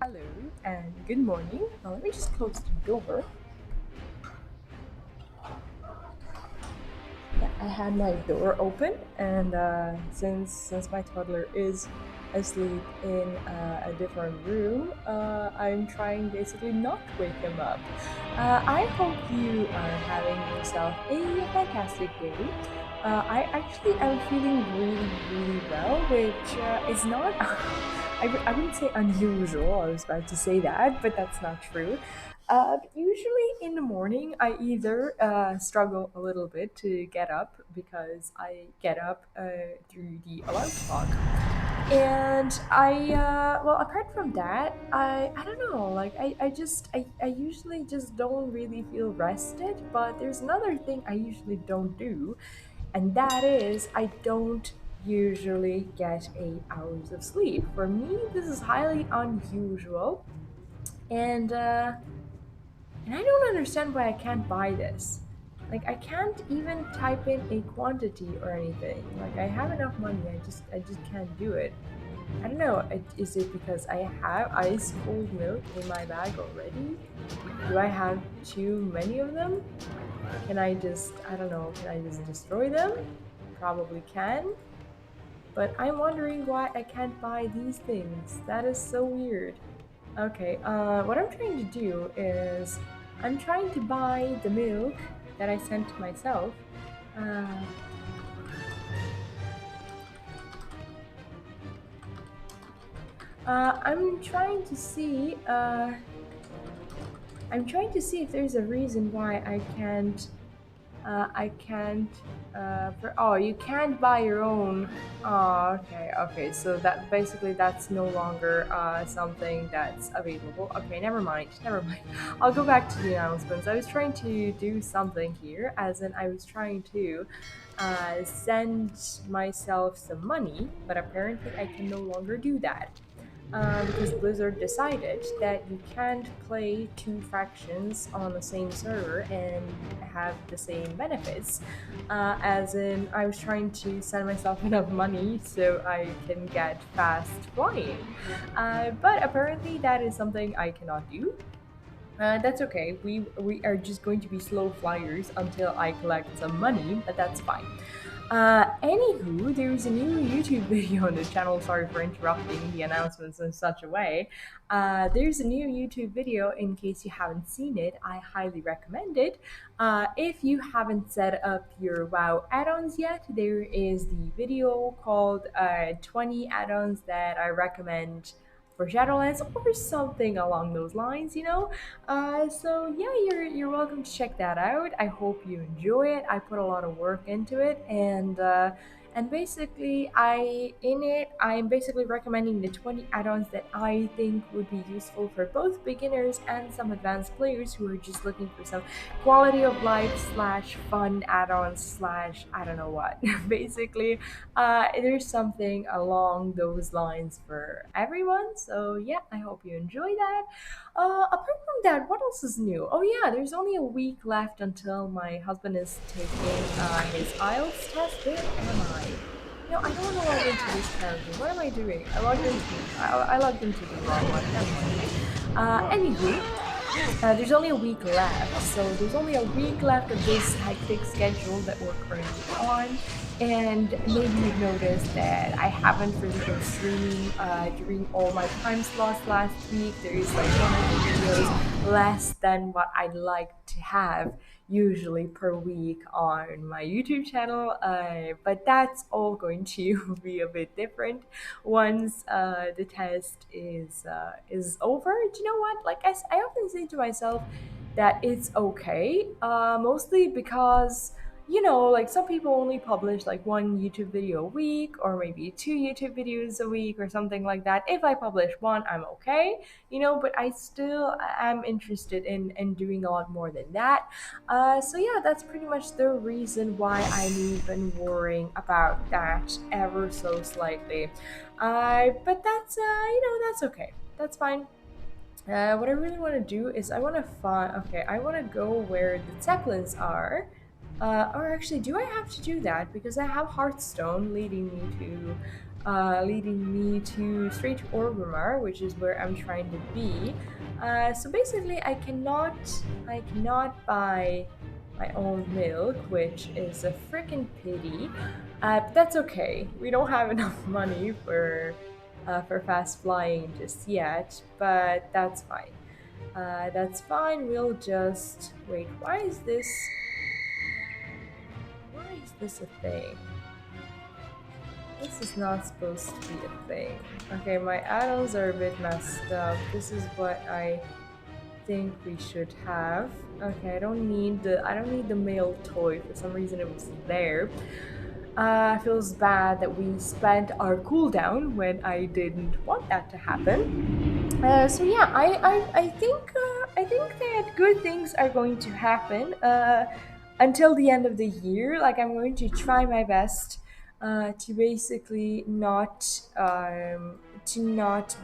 Hello and good morning. Let me just close the door. Yeah, I had my door open, and since my toddler is asleep in a different room, I'm trying basically not to wake him up. I hope you are having yourself a fantastic day. I actually am feeling really well, which is not. I wouldn't say unusual. I was about to say that, but that's not true. Usually in the morning, I either struggle a little bit to get up because I get up through the alarm clock. And well, apart from that, I don't know, like, I usually just don't really feel rested, but there's another thing I usually don't do, and that is I don't usually get 8 hours of sleep. For me, this is highly unusual, and I don't understand why I can't buy this. Like, I can't even type in a quantity or anything. Like, I have enough money, I just can't do it. I don't know. Is it because I have ice cold milk in my bag already? Do I have too many of them? Can I just, I don't know, can I just destroy them? Probably can. But I'm wondering why I can't buy these things. That is so weird. Okay, what I'm trying to do is I'm trying to buy the milk that I sent to myself. Uh, I'm trying to see. I'm trying to see if there's a reason why I can't. I can't. Oh, you can't buy your own. Oh, okay, okay. So that basically that's no longer something that's available. Okay, never mind. Never mind. I'll go back to the announcements. I was trying to do something here, as in I was trying to send myself some money, but apparently I can no longer do that because Blizzard decided that you can't play two factions on the same server and have the same benefits. As in, I was trying to send myself enough money so I can get fast flying. But apparently, that is something I cannot do. That's okay. We are just going to be slow flyers until I collect some money, but that's fine. Anywho, there's a new YouTube video on the channel. Sorry for interrupting the announcements in such a way. There's a new YouTube video. In case you haven't seen it, I highly recommend it. If you haven't set up your WoW add-ons yet, there is the video called 20 add-ons that I recommend for Shadowlands or something along those lines, you know. So yeah, you're welcome to check that out. I hope you enjoy it. I put a lot of work into it, And basically, I'm basically recommending the 20 add-ons that I think would be useful for both beginners and some advanced players who are just looking for some quality of life slash fun add-ons slash I don't know what. Basically, there's something along those lines for everyone. So yeah, I hope you enjoy that. Apart from that, what else is new? Oh yeah, there's only a week left until my husband is taking his IELTS test. Where am I? No, I don't want to log into this character. What am I doing? I logged into the wrong one. Never mind. Anywho, there's only a week left, so there's only a week left of this hectic schedule that we're currently on. And maybe you've noticed that I haven't really been streaming during all my time slots last week. There is like one or two videos less than what I'd like to have usually per week on my YouTube channel, but that's all going to be a bit different once the test is over. Do you know what? Like I often say to myself that it's okay, mostly because like some people only publish like one YouTube video a week or maybe two YouTube videos a week or something like that. If I publish one, I'm okay, but I still am interested in doing a lot more than that. So yeah, that's pretty much the reason why I'm even worrying about that ever so slightly. But that's okay. That's fine. What I really want to do is I want to find. Okay, I want to go where the Zeppelins are. Or actually, do I have to do that? Because I have Hearthstone leading me to straight to Orgrimmar, which is where I'm trying to be. So basically, I cannot buy my own milk, which is a freaking pity. But that's okay. We don't have enough money for fast flying just yet, but that's fine. That's fine. We'll just wait. Why is this a thing? This is not supposed to be a thing. Okay, my add-ons are a bit messed up. This is what I think we should have. Okay, I don't need the male toy. For some reason it was there. Feels bad that we spent our cooldown when I didn't want that to happen. So yeah, I think that good things are going to happen until the end of the year. Like I'm going to try my best to basically not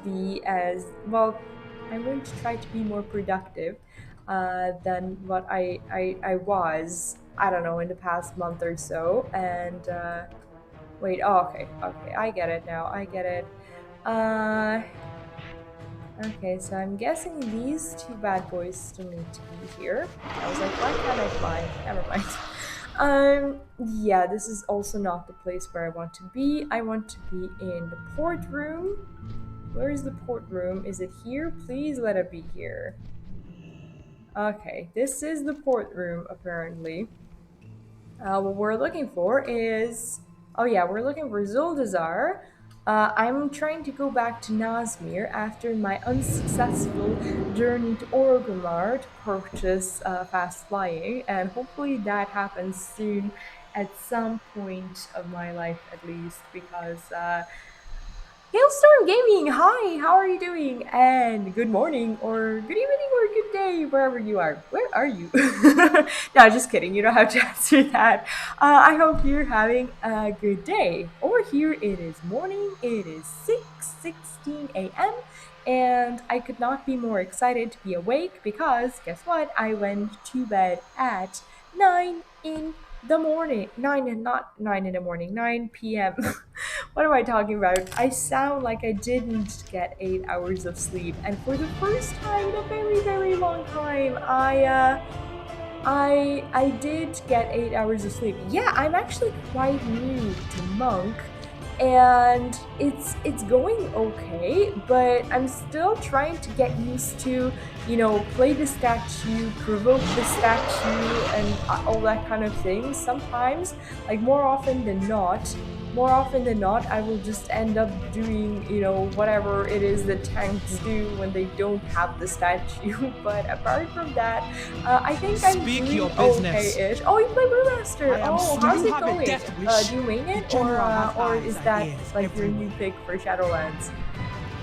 be as well. I'm going to try to be more productive than what I was. I don't know, in the past month or so. And wait, oh, okay, I get it now. I get it. Okay, so I'm guessing these two bad boys still need to be here. I was like, why can't I fly? Never mind. Yeah, this is also not the place where I want to be. I want to be in the port room. Where is the port room? Is it here? Please let it be here. Okay, this is the port room, apparently. What we're looking for is... Oh yeah, we're looking for Zuldazar. I'm trying to go back to Nazmir after my unsuccessful journey to Orgrimmar to purchase fast flying, and hopefully that happens soon at some point of my life at least, because Hailstorm Gaming, hi, how are you doing? And good morning, or good evening, or good day, wherever you are. Where are you? No, just kidding, you don't have to answer that. I hope you're having a good day. Over here, it is morning, it is 6:16 a.m., and I could not be more excited to be awake because, guess what? I went to bed at 9 in the morning. 9 in the morning, 9 p.m. What am I talking about? I sound like I didn't get 8 hours of sleep, and for the first time in a very, very long time, I did get 8 hours of sleep. Yeah, I'm actually quite new to Monk, and it's going okay, but I'm still trying to get used to, play the statue, provoke the statue, and all that kind of thing. Sometimes, like more often than not, more often than not, I will just end up doing, whatever it is that tanks do when they don't have the statue. But apart from that, I think I'm Speak your doing business. okay-ish. Oh, you play Brewmaster. Oh, Do how's you it have a going? death wish? Do you main The it, general has or eyes is and that ears like your new everywhere. pick for Shadowlands?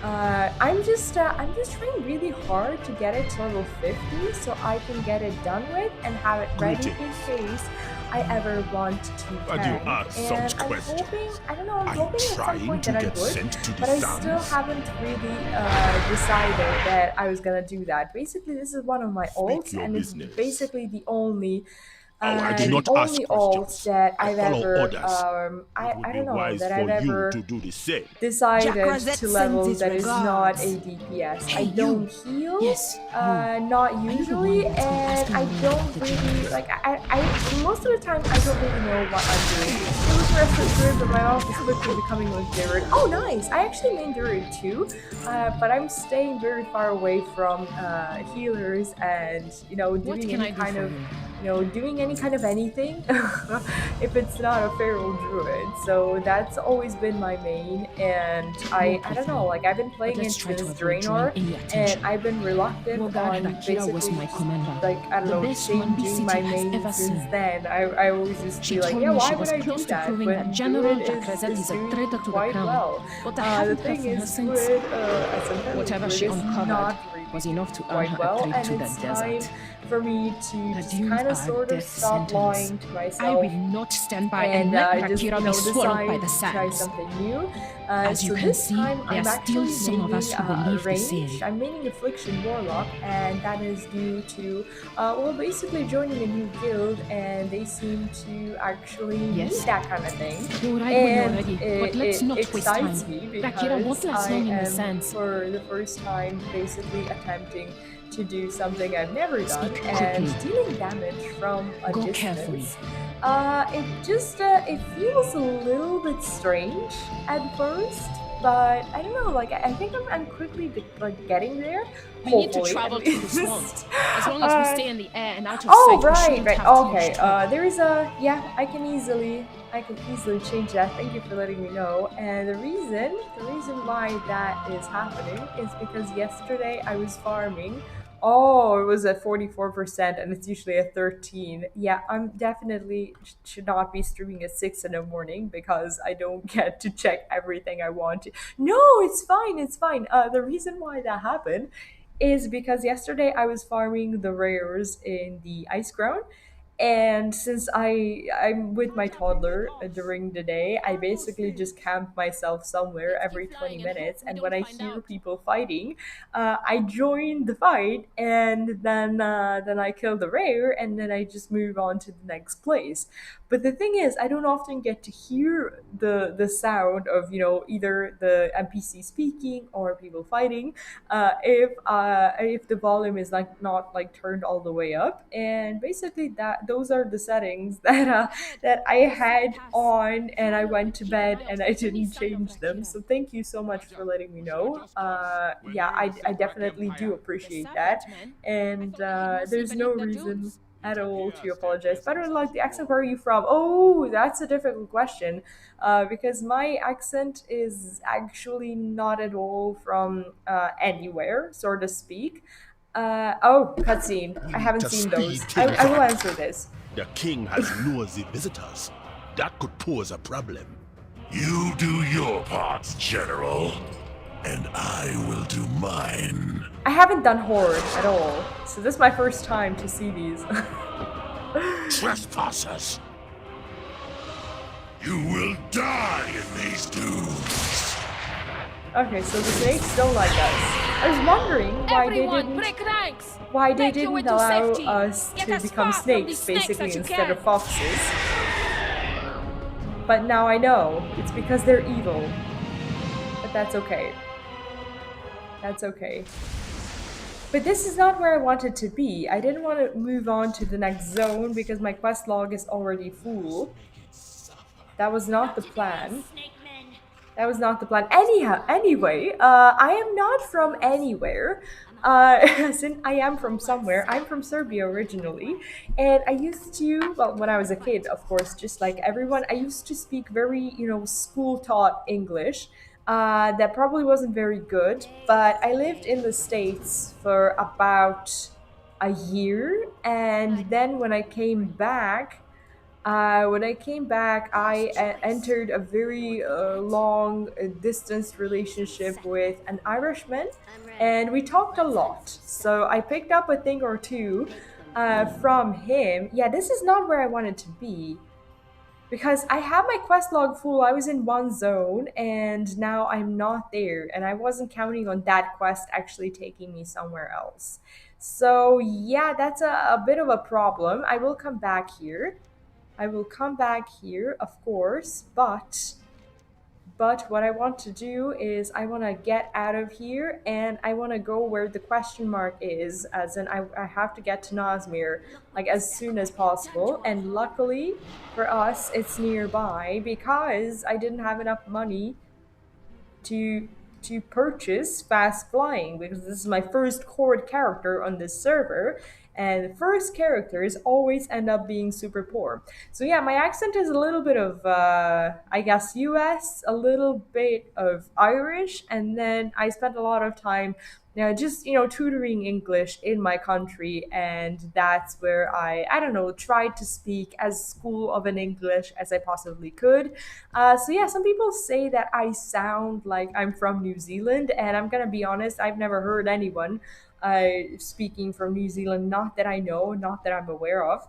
I'm just trying really hard to get it to level 50 so I can get it done with and have it ready in Greetings. case I ever want to Why do you tank. ask And such I'm questions? hoping, I don't know, I'm Are you hoping at some trying point to that I get would, sent to the but I still Suns? haven't really decided that I was gonna do that. Basically, this is one of my Speak ults, your and it's business. basically the only Oh, I do the not ask only alt questions. that I I've follow ever orders. It would I be don't know wise that I've for you to ever do the same. Jack decided Rosette to sends level his that is not regards. a DPS. I Hey, you. don't heal, Yes, you. not Are you the one usually, that's been and asking I me about don't the really generals? like. Most of the time I don't really know what I'm doing. It was Restless Druid, but my mouse is quickly becoming like Druid. Oh, nice! I actually main Druid too, but I'm staying very far away from healers and What doing can any I do kind for of you? doing any kind of anything if it's not a feral druid. So that's always been my main, and I Work don't with know, me. like I've been But playing let's it try to since avoid drawing Draenor, any and attention. I've been reluctant Wogard had on Akira was basically my just commander. like I don't The know best one this changing city my has main ever since seen. then. I always just She be like, told yeah, me why she would was I close do to that proving that when General Druid Jacrezette is is a doing traitor to the quite crown. well. But I The haven't heard thing from her is, since. Druid as a feral Whatever druid she is uncovered not really was enough doing to earn quite her a well, trip and to the it's time desert. for me to The just dunes kind of are a sort of death stop sentence. lying to I will myself not stand by and and let just Rakira be swallowed by decide the to try sands. something new. As you So can this see, time there are I'm still actually some of us maining who a believe the range. same. I'm maining Affliction Warlock, and that is due to basically joining a new guild, and they seem to actually need Yes? that kind of thing, You're right when you're and ready, but let's it not waste time. excites me Rakira won't because last I long in the am sands. for the first time basically attempting to do something I've never done, Speak and quickly. dealing damage from a Go carefully. distance. It just it feels a little bit strange at first, but I don't know. Like I think I'm quickly like getting there. We need to Hopefully, at travel through the swamp. least. As long as we uh, stay in the air and out of oh sight, we right, shouldn't right. have too much Okay. trouble. There is a yeah. I can easily change that. Thank you for letting me know. And the reason why that is happening is because yesterday I was farming. Oh, it was at 44%, and it's usually at 13. Yeah, I'm definitely should not be streaming at 6 in the morning because I don't get to check everything I want to. No, it's fine. It's fine. The reason why that happened is because yesterday I was farming the rares in the ice ground, and since I'm with my toddler during the day, I basically just camp myself somewhere Let's keep every flying 20 and hope minutes, we and don't when I find hear out. people fighting, I join the fight, and then I kill the rare, and then I just move on to the next place. But the thing is, I don't often get to hear the sound of either the NPC speaking or people fighting, if the volume is like not like turned all the way up. And basically those are the settings Ahead, that I we see a had pass. on, and I Follow it went and to keep an bed eye out and for I any didn't sign of change them. Rakira. So thank you so much for letting me know. Yeah, I definitely do The appreciate that, Serpent Men? I and thought they hid mostly there's no beneath the reason dunes. at all to apologize. But I don't like the accent. Where are you from? Oh, that's a difficult question, because my accent is actually not at all from anywhere, so to speak. Oh, cutscene. We I need haven't to seen speed those. things I will up. answer this. The king has nosy visitors. That could pose a problem. You do your parts, General, and I will do mine. I haven't done Horde at all, so this is my first time to see these. Trespassers! You will die in these dunes! Okay, so the snakes don't like us. I was wondering why Everyone, they didn't break ranks! why they Make your way didn't to allow safety. us Get to as become far from these snakes snakes basically as you instead of can. foxes. But now I know it's because they're evil. But that's okay. That's okay. But this is not where I wanted to be. I didn't want to move on to the next zone because my quest log is already full. That was not the plan. That was not the plan. Anyhow, anyway, I am not from anywhere. since I am from somewhere, I'm from Serbia originally, and I used to, well, when I was a kid, of course, just like everyone, I used to speak very, school taught English. That probably wasn't very good, but I lived in the States for about a year, and then when I came back, I entered a very long distance relationship with an Irishman, and we talked a lot. So I picked up a thing or two from him. Yeah, this is not where I wanted to be because I have my quest log full. I was in one zone, and now I'm not there, and I wasn't counting on that quest actually taking me somewhere else. So yeah, that's a bit of a problem. I will come back here. I will come back here, of course, but what I want to do is I want to get out of here and I want to go where the question mark is, as in I have to get to Nazmir like as soon as possible. And luckily for us, it's nearby because I didn't have enough money to purchase fast flying because this is my first horde character on this server, and first characters always end up being super poor. So yeah, my accent is a little bit of I guess US, a little bit of Irish, and then I spent a lot of time just tutoring English in my country, and that's where I don't know, tried to speak as school of an English as I possibly could. So yeah, some people say that I sound like I'm from New Zealand, and I'm gonna be honest, I've never heard anyone speaking from New Zealand, not that I know, not that I'm aware of.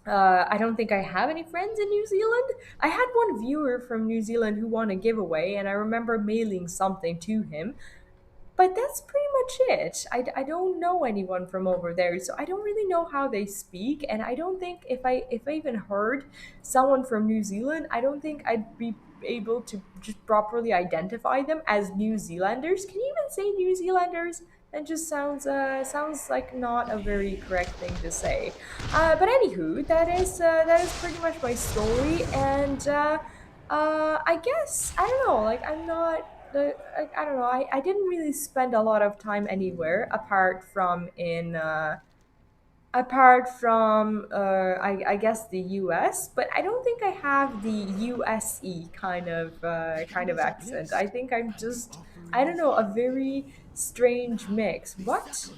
I don't think I have any friends in New Zealand. I had one viewer from New Zealand who won a giveaway, and I remember mailing something to him, but that's pretty much it. I don't know anyone from over there, so I don't really know how they speak, and I don't think if I even heard someone from New Zealand, I don't think I'd be able to just properly identify them as New Zealanders. Can you even say New Zealanders? That just sounds like not a very correct thing to say. But anywho, that is pretty much my story, and I guess I don't know. Like I'm not I don't know. I didn't really spend a lot of time anywhere apart from I guess the US, but I don't think I have the USE kind of accent. I think I'm just I don't know, a very strange mix. What?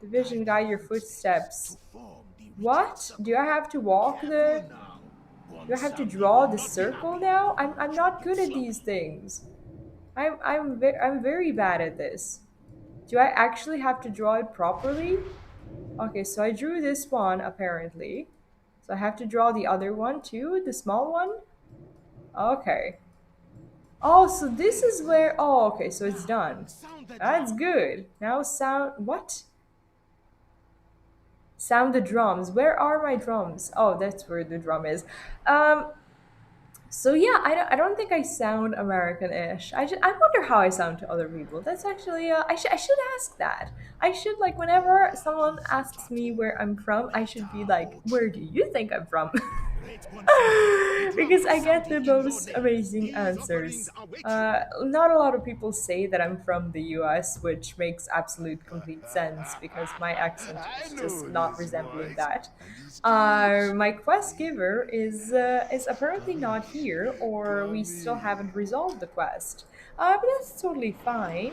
Division guide your footsteps. What? Do I have to walk the do I have to draw the circle now? I'm not good at these things. I'm very bad at this. Do I actually have to draw it properly? Okay, so I drew this one apparently. So I have to draw the other one too, the small one? Okay. Oh, so this is where oh okay, so it's done. That's good. Now sound what? Sound the drums. Where are my drums? Oh, that's where the drum is. Um So yeah, I don't think I sound American-ish. I wonder how I sound to other people. That's actually I should ask that. I should like whenever someone asks me where I'm from, I should be like, where do you think I'm from? Because I get the most amazing answers. Not a lot of people say that I'm from the US, which makes absolute complete sense because my accent is just not resembling that. My quest giver is apparently not here, or we still haven't resolved the quest. But that's totally fine.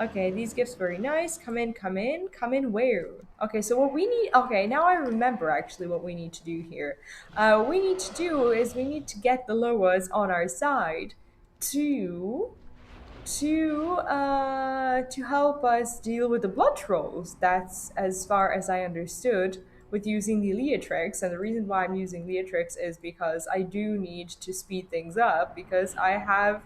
Okay, these gifts very nice. Come in, come in, come in. Where? Okay, so what we need. Okay, now I remember actually what we need to do here. What we need to do is we need to get the Loas on our side to to help us deal with the blood trolls. That's as far as I understood with using the Leatrix. And the reason why I'm using Leatrix is because I do need to speed things up because I have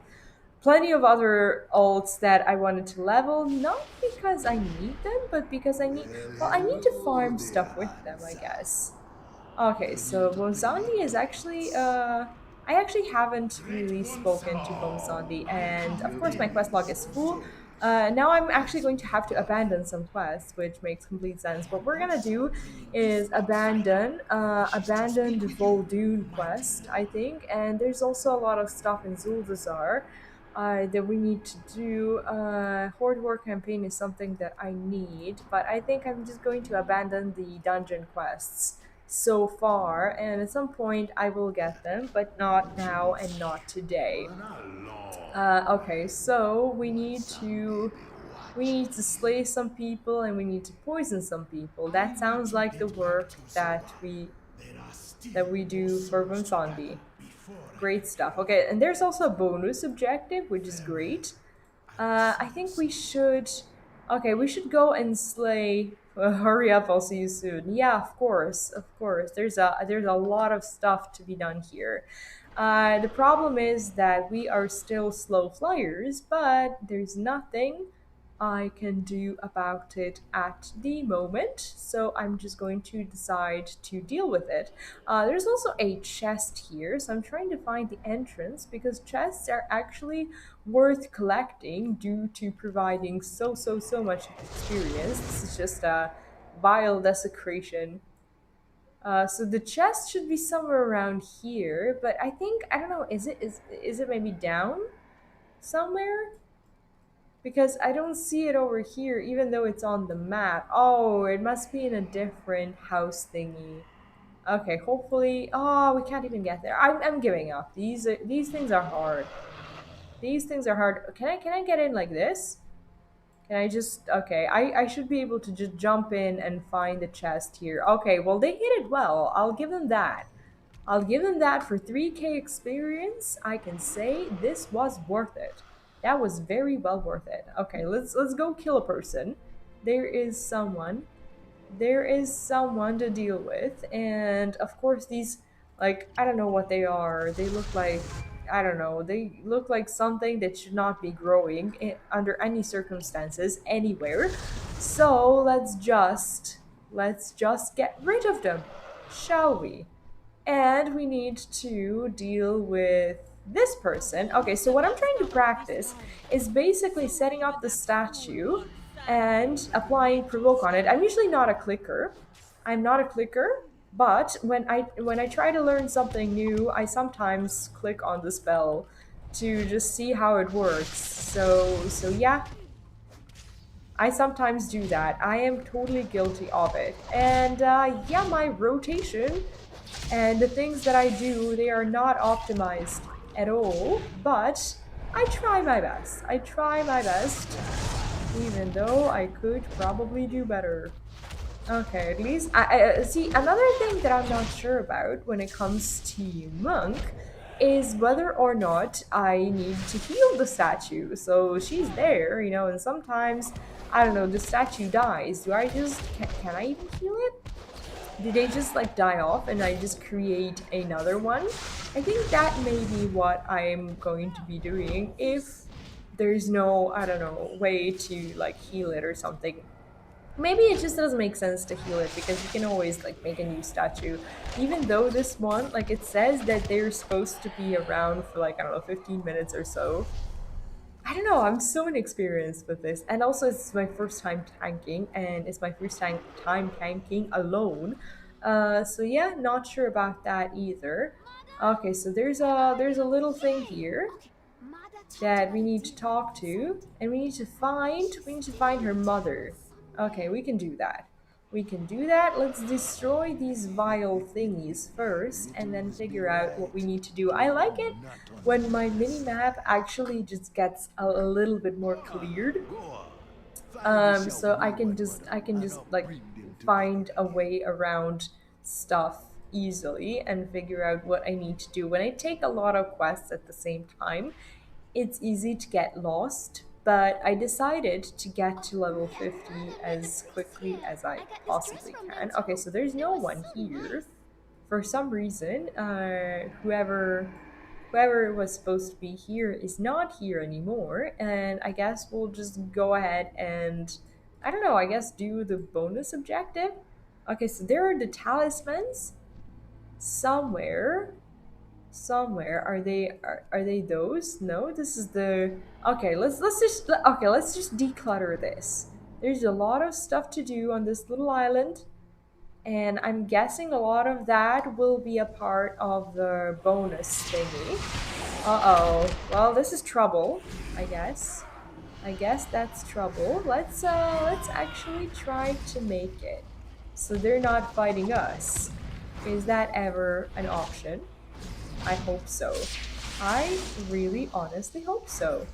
plenty of other alts that I wanted to level, not because I need them, but because I need to farm stuff with them, I guess. Okay, so Bomzandi is actually I actually haven't really spoken to Bomzandi, and of course my quest log is full. Now I'm actually going to have to abandon some quests, which makes complete sense. What we're gonna do is abandon the Vol'dun quest, I think, and there's also a lot of stuff in Zuldazar. that we need to do. Horde War campaign is something that I need, but I think I'm just going to abandon the dungeon quests so far, and at some point I will get them, but not now and not today. Okay, so we need to slay some people and we need to poison some people. That sounds like the work that we do for Vonsandi. Great stuff. Okay, and there's also a bonus objective, which is great. I think we should. Okay, we should go and slay. Hurry up! I'll see you soon. Yeah, of course, of course. There's a lot of stuff to be done here. The problem is that we are still slow flyers, but there's nothing I can do about it at the moment, so I'm just going to decide to deal with it. There's also a chest here, so I'm trying to find the entrance because chests are actually worth collecting due to providing so much experience. This is just a vile desecration. So the chest should be somewhere around here, but I don't know. Is it maybe down somewhere? Because I don't see it over here, even though it's on the map. Oh, it must be in a different house thingy. Okay, hopefully. Oh, we can't even get there. I'm giving up. These things are hard. These things are hard. Can I get in like this? Can I just okay? I should be able to just jump in and find the chest here. Okay, well they hit it well. I'll give them that. I'll give them that for 3k experience. I can say this was worth it. That was very well worth it. Okay, let's go kill a person. There is someone. There is someone to deal with, and of course these like I don't know what they are. They look like I don't know. They look like something that should not be growing under any circumstances anywhere. So let's just get rid of them, shall we? And we need to deal with this person. Okay, so what I'm trying to practice is basically setting up the statue and applying provoke on it. I'm usually not a clicker. I'm not a clicker, but when I try to learn something new, I sometimes click on the spell to just see how it works. So yeah, I sometimes do that. I am totally guilty of it. And yeah, my rotation and the things that I do, they are not optimized at all, but I try my best. I try my best, even though I could probably do better. Okay, at least I see another thing that I'm not sure about when it comes to monk is whether or not I need to heal the statue. So she's there, and sometimes I don't know, the statue dies. Do I just can I even heal it? Do they just like die off and I just create another one? I think that may be what I'm going to be doing if there's no, I don't know, way to like heal it or something. Maybe it just doesn't make sense to heal it because you can always like make a new statue. Even though this one, like it says that they're supposed to be around for like, I don't know, 15 minutes or so. I don't know, I'm so inexperienced with this. And also it's my first time tanking and it's my first time tanking alone. So yeah, not sure about that either. Okay, so there's a little thing here that we need to talk to and we need to find her mother. Okay, we can do that. We can do that. Let's destroy these vile thingies first and then figure out what we need to do. I like it when my mini map actually just gets a little bit more cleared. So I can just like find a way around stuff easily and figure out what I need to do. When I take a lot of quests at the same time, it's easy to get lost, but I decided to get to level 50 as quickly as I possibly can. Okay, so there's no one here. For some reason, whoever was supposed to be here is not here anymore, and I guess we'll just go ahead and, I don't know, I guess do the bonus objective. Okay, so there are the talismans somewhere. Somewhere are they those? No, this is the okay. Let's just declutter this. There's a lot of stuff to do on this little island, And I'm guessing a lot of that will be a part of the bonus thingy. Uh-oh. Well, this is trouble, I guess. I guess that's trouble. Let's actually try to make it so they're not fighting us. Is that ever an option? I hope so. I really honestly hope so.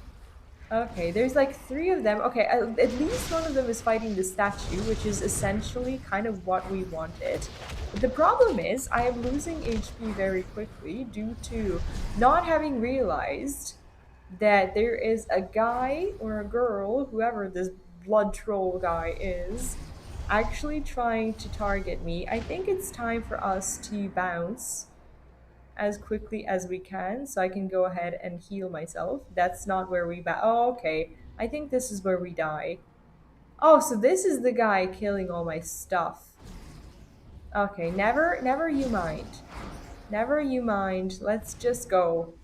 Okay, there's like three of them. Okay, at least one of them is fighting the statue, which is essentially kind of what we wanted. But the problem is, I am losing HP very quickly due to not having realized that there is a guy or a girl, whoever this blood troll guy is, actually trying to target me. I think it's time for us to bounce as quickly as we can so I can go ahead and heal myself. That's not where we oh, okay. I think this is where we die. Oh, so this is the guy killing all my stuff. Okay, never you mind. Never you mind. Let's just go.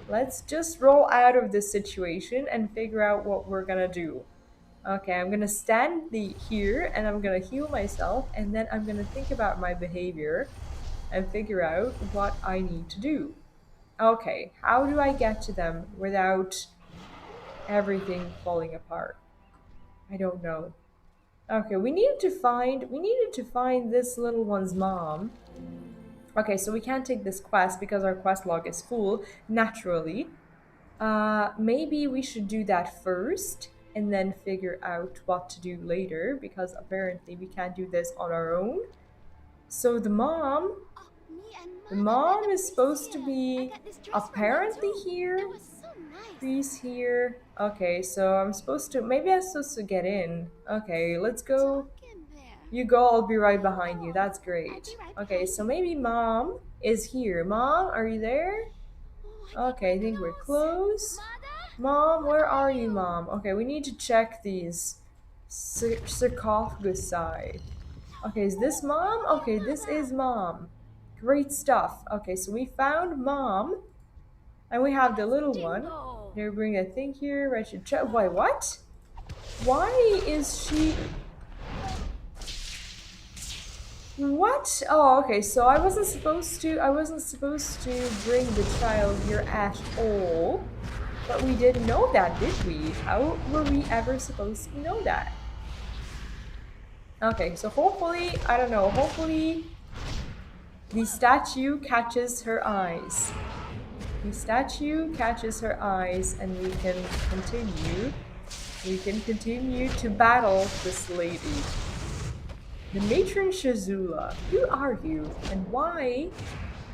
Let's just roll out of this situation and figure out what we're gonna do. Okay, I'm gonna stand here and I'm gonna heal myself and then I'm gonna think about my behavior and figure out what I need to do. Okay, how do I get to them without everything falling apart? I don't know. Okay, we needed to find this little one's mom. Okay, so we can't take this quest because our quest log is full, naturally. Maybe we should do that first and then figure out what to do later because apparently we can't do this on our own. So the mom is supposed to be apparently here. She's here. Okay, so I'm supposed to, maybe I'm supposed to get in. Okay, let's go. You go, I'll be right behind you. That's great. Okay, so maybe mom is here. Mom, are you there? Okay, I think we're close. Mom, where are you, Mom? Okay, we need to check these sarcophagi. Okay, is this Mom? Okay, this is Mom. Great stuff. Okay, so we found Mom. And we have the little one. They bring a thing here. I should check. Wait, what? Why is she... What? Oh, okay. So I wasn't supposed to bring the child here at all. But we didn't know that, did we? How were we ever supposed to know that? Okay, so hopefully, I don't know, hopefully the statue catches her eyes. The statue catches her eyes and we can continue. We can continue to battle this lady. The matron Shazula. Who are you? And why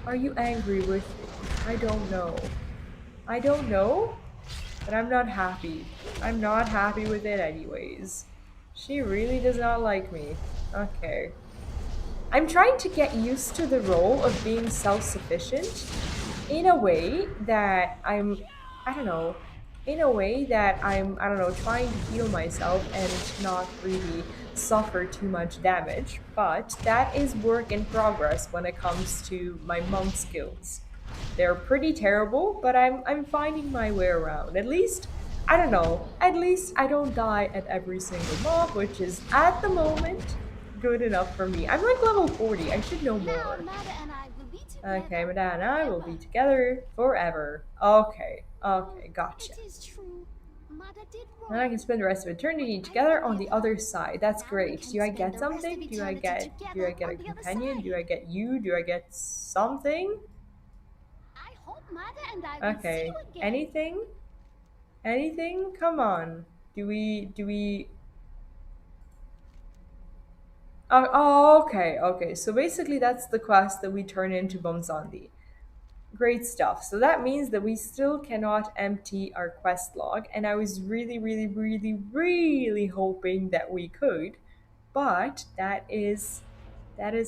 are you angry with me? I don't know. I don't know, but I'm not happy. I'm not happy with it anyways. She really does not like me. Okay. I'm trying to get used to the role of being self-sufficient in a way that I don't know, in a way that I don't know, trying to heal myself and not really suffer too much damage. But that is work in progress when it comes to my monk skills. They're pretty terrible, but I'm finding my way around. At least, I don't know, at least I don't die at every single mob, which is at the moment good enough for me. I'm like level 40, I should know more. Okay, Mada and I will be together forever. Okay, gotcha. And I can spend the rest of eternity together on the other side. That's great. Do I get something? Do I get a companion? Do I get you? Do I get something? Okay. Anything? Anything? Come on. Do we oh, okay. So basically that's the quest that we turn into Bomzandi. Great stuff. So that means that we still cannot empty our quest log, and I was really hoping that we could, but that is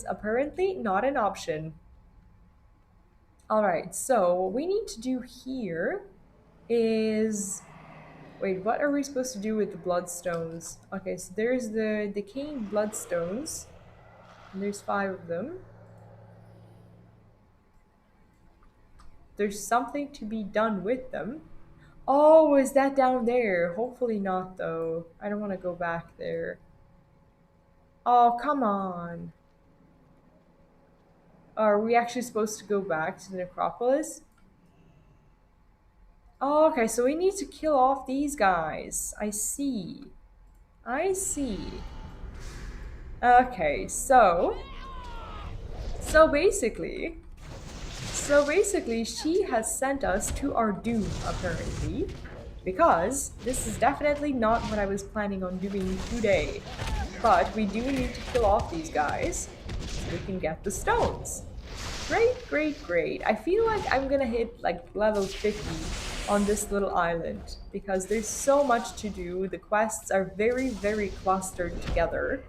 apparently not an option. Alright, so what we need to do here is... Wait, what are we supposed to do with the bloodstones? Okay, so there's the decaying bloodstones. And there's 5 of them. There's something to be done with them. Oh, is that down there? Hopefully not, though. I don't want to go back there. Oh, come on. Are we actually supposed to go back to the necropolis? Oh, okay, so we need to kill off these guys. I see. I see. Okay, so basically, she has sent us to our doom, apparently, because this is definitely not what I was planning on doing today. But we do need to kill off these guys so we can get the stones. Great, great, great. I feel like I'm gonna hit like level 50 on this little island because there's so much to do. The quests are very, very clustered together.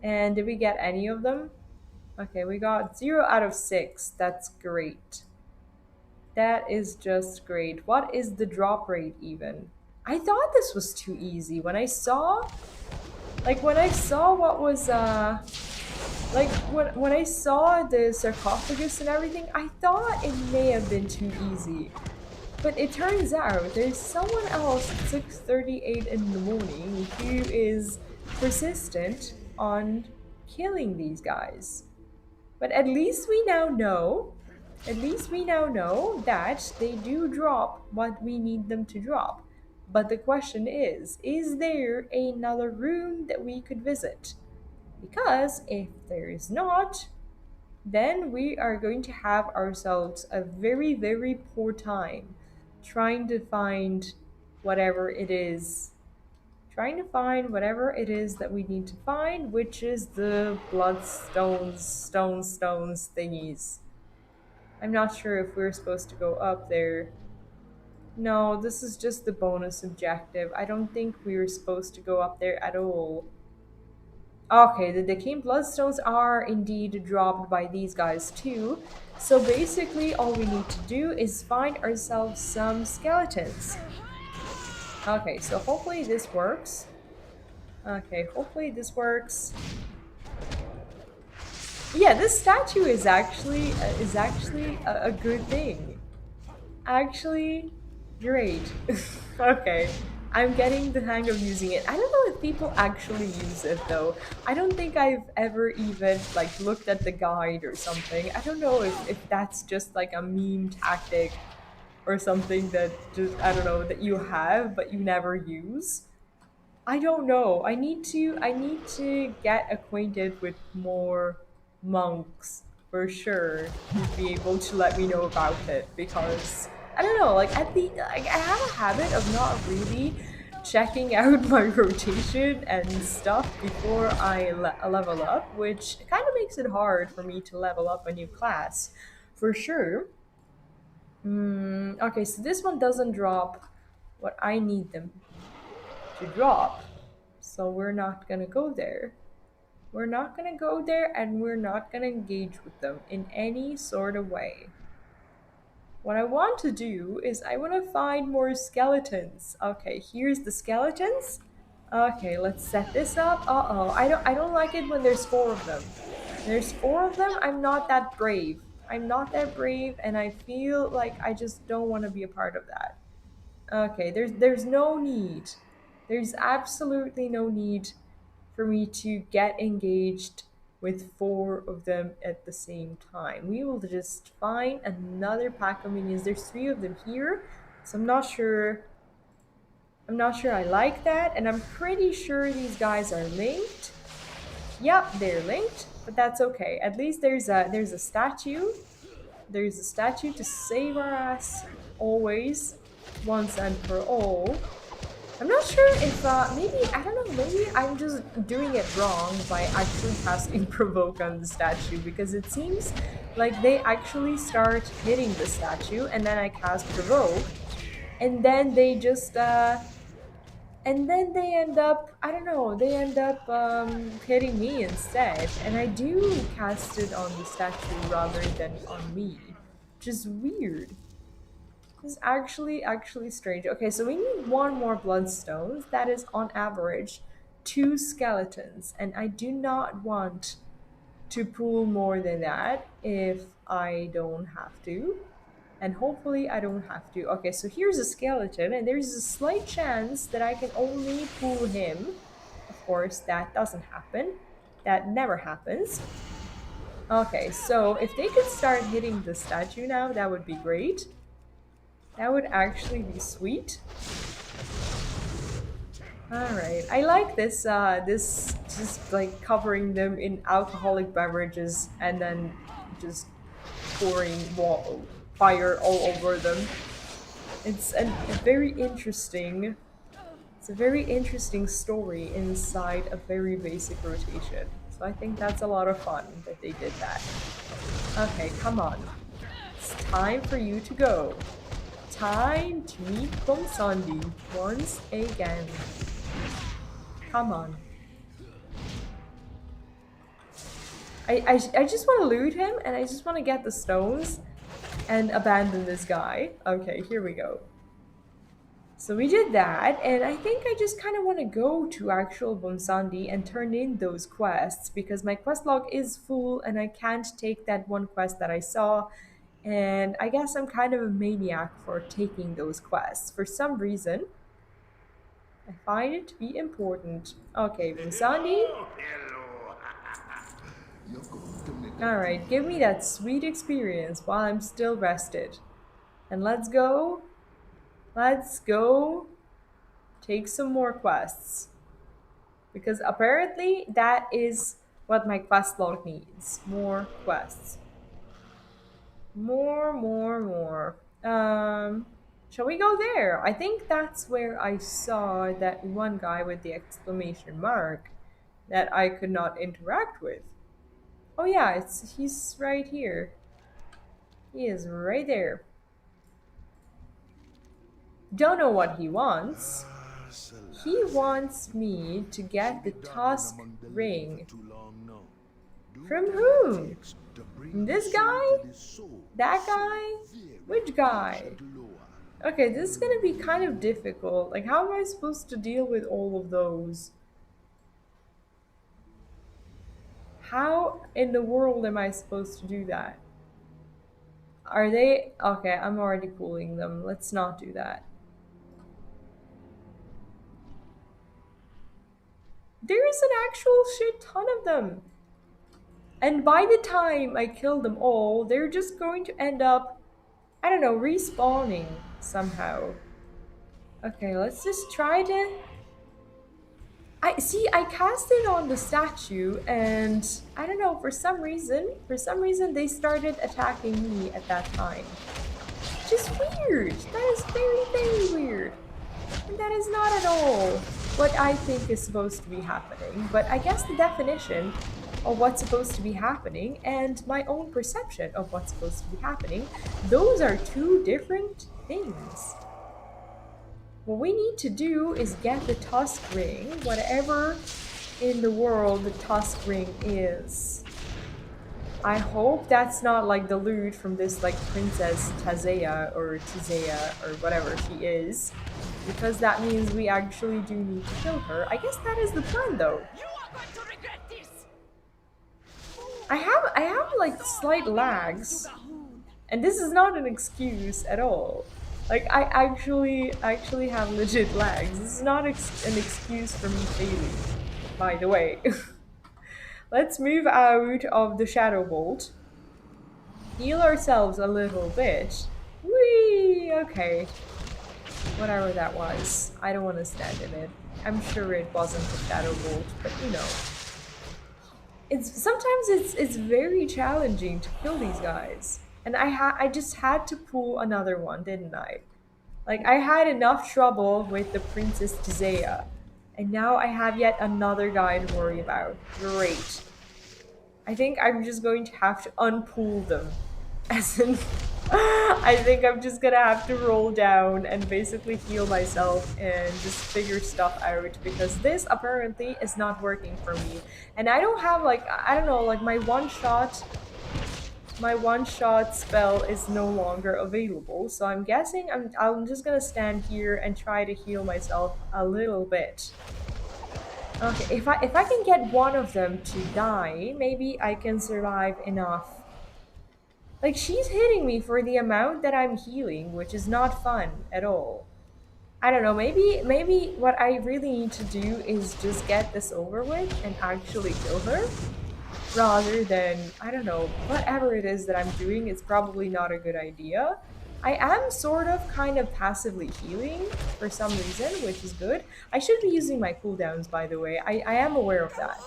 And did we get any of them? Okay, we got 0 out of 6. That's great. That is just great. What is the drop rate even? I thought this was too easy. When I saw what was like when I saw the sarcophagus and everything, I thought it may have been too easy. But it turns out there's someone else at 6:38 in the morning who is persistent on killing these guys. But at least we now know, that they do drop what we need them to drop. But the question is there another room that we could visit? Because if there is not, then we are going to have ourselves a very, very poor time trying to find whatever it is. That we need to find, which is the bloodstones, stones thingies. I'm not sure if we're supposed to go up there. No, this is just the bonus objective. I don't think we were supposed to go up there at all. Okay, the decaying bloodstones are indeed dropped by these guys too. So basically all we need to do is find ourselves some skeletons. Okay, so hopefully this works. Okay, hopefully this works. Yeah, this statue is actually a good thing. Actually, great. Okay. I'm getting the hang of using it. I don't know if people actually use it though. I don't think I've ever even like looked at the guide or something. I don't know if that's just like a meme tactic or something that just I don't know that you have but you never use. I don't know. I need to get acquainted with more monks for sure to be able to let me know about it because I don't know, like I have a habit of not really checking out my rotation and stuff before I level up, which kind of makes it hard for me to level up a new class for sure. Okay, so this one doesn't drop what I need them to drop. So we're not gonna go there. We're not gonna go there and we're not gonna engage with them in any sort of way. What I want to do is I want to find more skeletons. Okay, here's the skeletons. Okay, let's set this up. Uh-oh, I don't like it when there's 4 of them. When there's 4 of them, I'm not that brave. I'm not that brave and I feel like I just don't want to be a part of that. Okay, there's no need. There's absolutely no need for me to get engaged with 4 of them at the same time. We will just find another pack of minions. There's 3 of them here, so I'm not sure. I like that, and I'm pretty sure these guys are linked. Yep, they're linked, but that's okay. At least there's a statue. There's a statue to save our ass always, once and for all. I'm not sure if, maybe, I don't know, maybe I'm just doing it wrong by actually casting Provoke on the statue, because it seems like they actually start hitting the statue, and then I cast Provoke, and then they just, and then they end up, I don't know, they end up, hitting me instead, and I do cast it on the statue rather than on me, which is weird. Is actually strange. Okay, so we need 1 more bloodstones. That is on average 2 skeletons, and I do not want to pull more than that if I don't have to. And hopefully I don't have to. Okay, so here's a skeleton, and there's a slight chance that I can only pull him. Of course, that doesn't happen. That never happens. Okay, so if they could start hitting the statue now, that would be great. That would actually be sweet. Alright, I like this, this just like covering them in alcoholic beverages and then just pouring fire all over them. It's a very interesting, it's a very interesting story inside a very basic rotation. So I think that's a lot of fun that they did that. Okay, come on. It's time for you to go. Time to meet Gomsandi once again. Come on. I just want to loot him and I just want to get the stones and abandon this guy. Okay, here we go. So we did that, and I think I just kind of want to go to actual Bonsandi and turn in those quests because my quest log is full and I can't take that one quest that I saw. And I guess I'm kind of a maniac for taking those quests. For some reason, I find it to be important. Okay, Bonsandi. Alright, give me that sweet experience while I'm still rested. And let's go. Let's go take some more quests. Because apparently that is what my quest log needs. More quests. More. Shall we go there? I think that's where I saw that one guy with the exclamation mark that I could not interact with. Oh yeah, he's right here. He is right there. Don't know what he wants. He wants me to get the Tusk Ring. From whom? From this guy? That guy? Which guy? Okay, this is gonna be kind of difficult. Like, how am I supposed to deal with all of those? How in the world am I supposed to do that? Are they... Okay, I'm already pulling them. Let's not do that. There is an actual shit ton of them. And by the time I kill them all, they're just going to end up, I don't know, respawning somehow. Okay, let's just try to... I cast it on the statue and I don't know, for some reason they started attacking me at that time. Which is weird. That is very weird. And that is not at all what I think is supposed to be happening. But I guess the definition of what's supposed to be happening and my own perception of what's supposed to be happening, those are two different things. What we need to do is get the Tusk Ring, whatever in the world the Tusk Ring is. I hope that's not like the loot from this like Princess Tazea or or whatever she is. Because that means we actually do need to kill her. I guess that is the plan though. You are going to regret this. I have like slight lags. And this is not an excuse at all. Like I actually have legit lags. This is not an excuse for me failing, by the way. Let's move out of the Shadow Bolt. Heal ourselves a little bit. Whee! Okay. Whatever that was. I don't want to stand in it. I'm sure it wasn't the Shadow Bolt, but you know. Sometimes it's very challenging to kill these guys. And I just had to pull another one, didn't I? Like, I had enough trouble with the Princess Tizea. And now I have yet another guy to worry about. Great. I think I'm just going to have to unpull them. As in, I think I'm just gonna have to roll down and basically heal myself and just figure stuff out because this apparently is not working for me. And I don't have like, I don't know, like my one-shot spell is no longer available. So I'm guessing I'm just gonna stand here and try to heal myself a little bit. Okay, if I can get one of them to die, maybe I can survive enough. Like, she's hitting me for the amount that I'm healing, which is not fun at all. I don't know, maybe what I really need to do is just get this over with and actually kill her. rather than, I don't know, whatever it is that I'm doing is probably not a good idea. I am sort of kind of passively healing for some reason, which is good. I should be using my cooldowns, by the way. I am aware of that.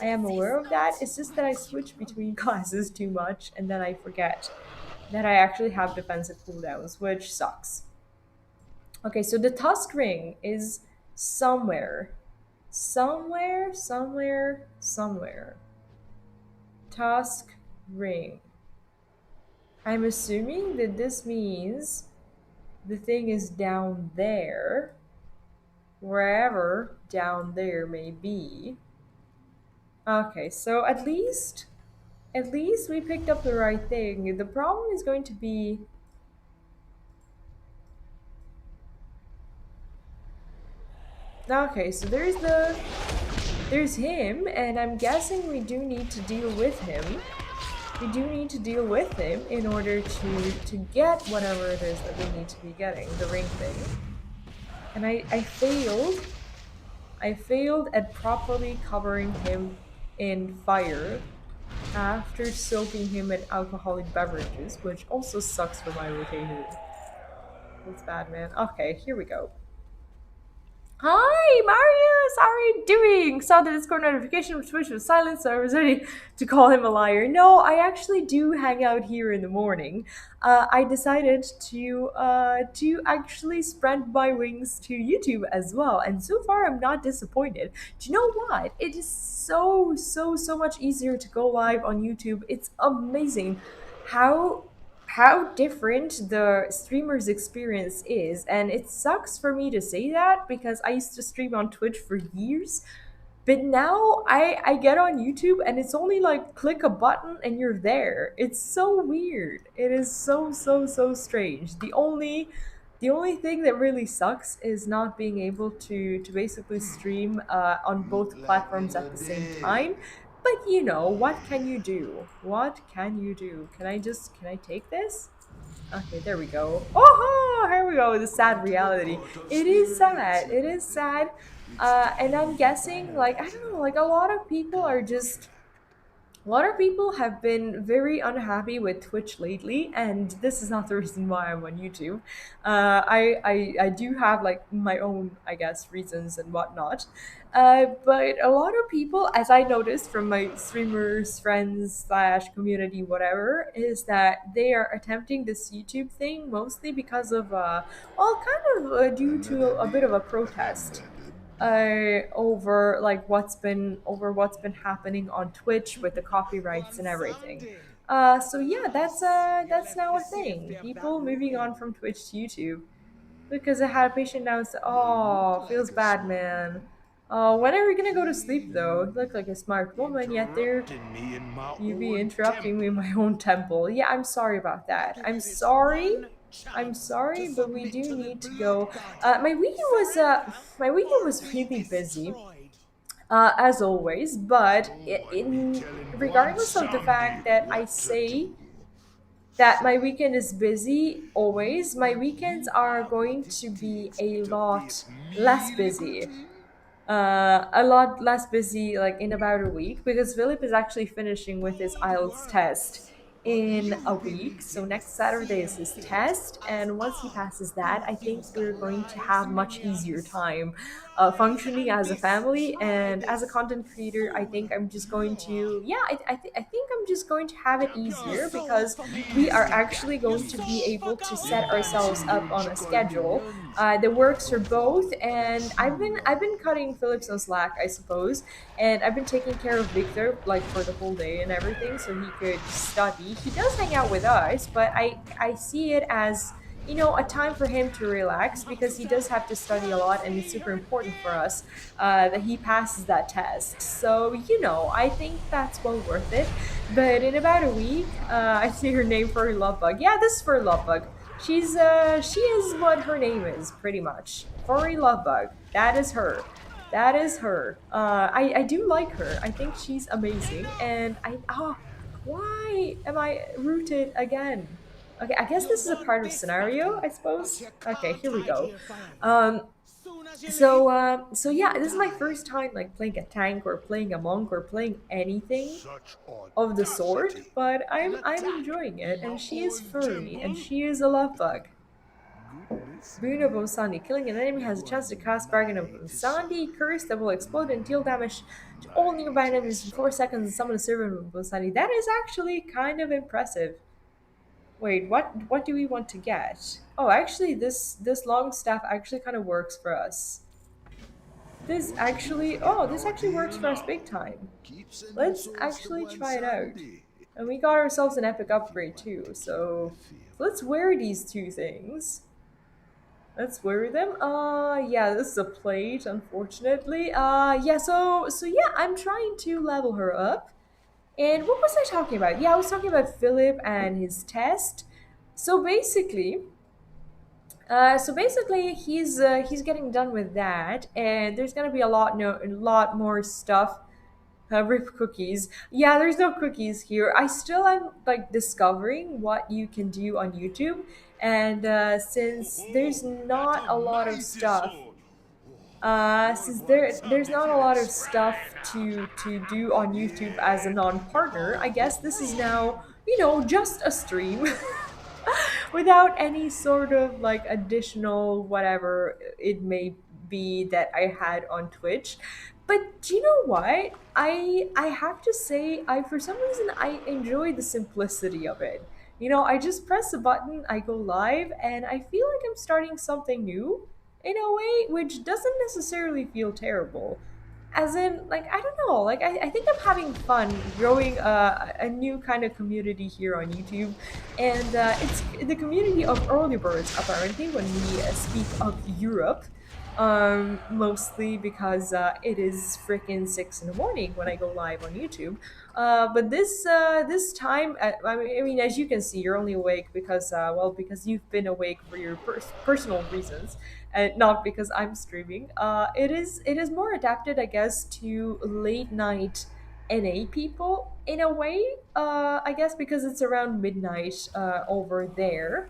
I am aware of that. It's just that I switch between classes too much and then I forget that I actually have defensive cooldowns, which sucks. Okay, so the Tusk Ring is somewhere. Somewhere. Tusk Ring. I'm assuming that this means the thing is down there, wherever down there may be. Okay, so at least we picked up the right thing. The problem is going to be... Okay, so there's him, and I'm guessing we do need to deal with him. We do need to deal with him in order to get whatever it is that we need to be getting, the ring thing. And I failed. I failed at properly covering him in fire after soaking him in alcoholic beverages, which also sucks for my rotation. That's bad, man. Okay, here we go. Hi, Marius! How are you doing? Saw the Discord notification which Twitch was silent, so I was ready to call him a liar. No, I actually do hang out here in the morning. I decided to actually spread my wings to YouTube as well, and so far I'm not disappointed. Do you know what? It is so much easier to go live on YouTube. It's amazing how different the streamer's experience is. And it sucks for me to say that because I used to stream on Twitch for years. But now I get on YouTube and it's only like click a button and you're there. It's so weird. It is so strange. The only thing that really sucks is not being able to basically stream on both platforms at the same time. But you know, what can you do? What can you do? Can I take this? Okay, there we go. Oh, here we go. The sad reality. It is sad. It is sad. And I'm guessing, like, I don't know, like a lot of people have been very unhappy with Twitch lately, and this is not the reason why I'm on YouTube. I do have like my own, I guess, reasons and whatnot. But a lot of people, as I noticed from my streamers, friends, slash community, whatever, is that they are attempting this YouTube thing mostly because of, kind of due to a bit of a protest over what's been happening on Twitch with the copyrights and everything. So yeah, that's now a thing. People moving on from Twitch to YouTube because I had a patient now. Oh, feels bad, man. When are we gonna go to sleep though? You look like a smart woman, yet there you be interrupting me in my own temple. Yeah, I'm sorry about that. I'm sorry, but we do need to go. My weekend was really busy, as always. But in regardless of the fact that I say that my weekend is busy always, my weekends are going to be a lot less busy. A lot less busy, like in about a week, because Philip is actually finishing with his IELTS test in a week. So next Saturday is his test, and once he passes that, I think we're going to have much easier time functioning as a family and as a content creator. I think I'm just going to, yeah, I think I'm just going to have it easier because we are actually going to be able to set ourselves up on a schedule that works for both. And I've been cutting Philip some slack, I suppose, and I've been taking care of Victor like for the whole day and everything, so he could study. He does hang out with us, but I see it as, you know, a time for him to relax because he does have to study a lot, and it's super important for us that he passes that test. So, you know, I think that's well worth it. But in about a week, I see her name for her love bug. Yeah, this is for love bug. She is what her name is, pretty much. Furry Lovebug. That is her. That is her. I do like her. I think she's amazing. And why am I rooted again? Okay, I guess this is a part of scenario, I suppose. Okay, here we go. So yeah, this is my first time like playing a tank or playing a monk or playing anything Such of the sort, audacity. but An I'm attack enjoying it, and now she is all furry, and dimple. she is a love bug. Goodness Boon of me. Osandi. Killing an enemy has a You are chance to cast Bargain of mighty Osandi, son. curse that will explode and deal damage to all nearby Mighty enemies in 4 son. seconds and summon a servant of Osandi. That is actually kind of impressive. Wait, what do we want to get? Oh, actually this long staff actually kind of works for us. Don't you forget This our actually works deal for us now. big time. Keep sending Let's souls to actually one try it out. Sandy. And we got ourselves an epic If you upgrade want too, to keep the so let's feeling. wear these two things. Let's wear them. Yeah, this is a plate, unfortunately. Yeah, so yeah, I'm trying to level her up. And what was I talking about? Yeah, I was talking about Philip and his test. So basically, he's getting done with that, and there's gonna be a lot more stuff. Rip cookies. Yeah, there's no cookies here. I still am like discovering what you can do on YouTube, and Ho since ho! there's That's not a a lot of mighty stuff, sword. Good one, son. there's If not a you'd lot of explain. stuff to do on YouTube as a Yeah, you non-partner. I call guess for this is broom. now, just a stream without any sort of like additional whatever it may be that I had on Twitch. But do you know what? I have to say I for some reason I enjoy the simplicity of it. I just press a button, I go live, and I feel like I'm starting something new in a way which doesn't necessarily feel terrible. As in, like, I don't know, like, I think I'm having fun growing a new kind of community here on YouTube. And it's the community of early birds, apparently, when we speak of Europe. Mostly because it is freaking 6 in the morning when I go live on YouTube. But this time, I mean, as you can see, you're only awake because because you've been awake for your personal reasons, and not because I'm streaming. It is more adapted, I guess, to late night NA people in a way. I guess because it's around midnight over there,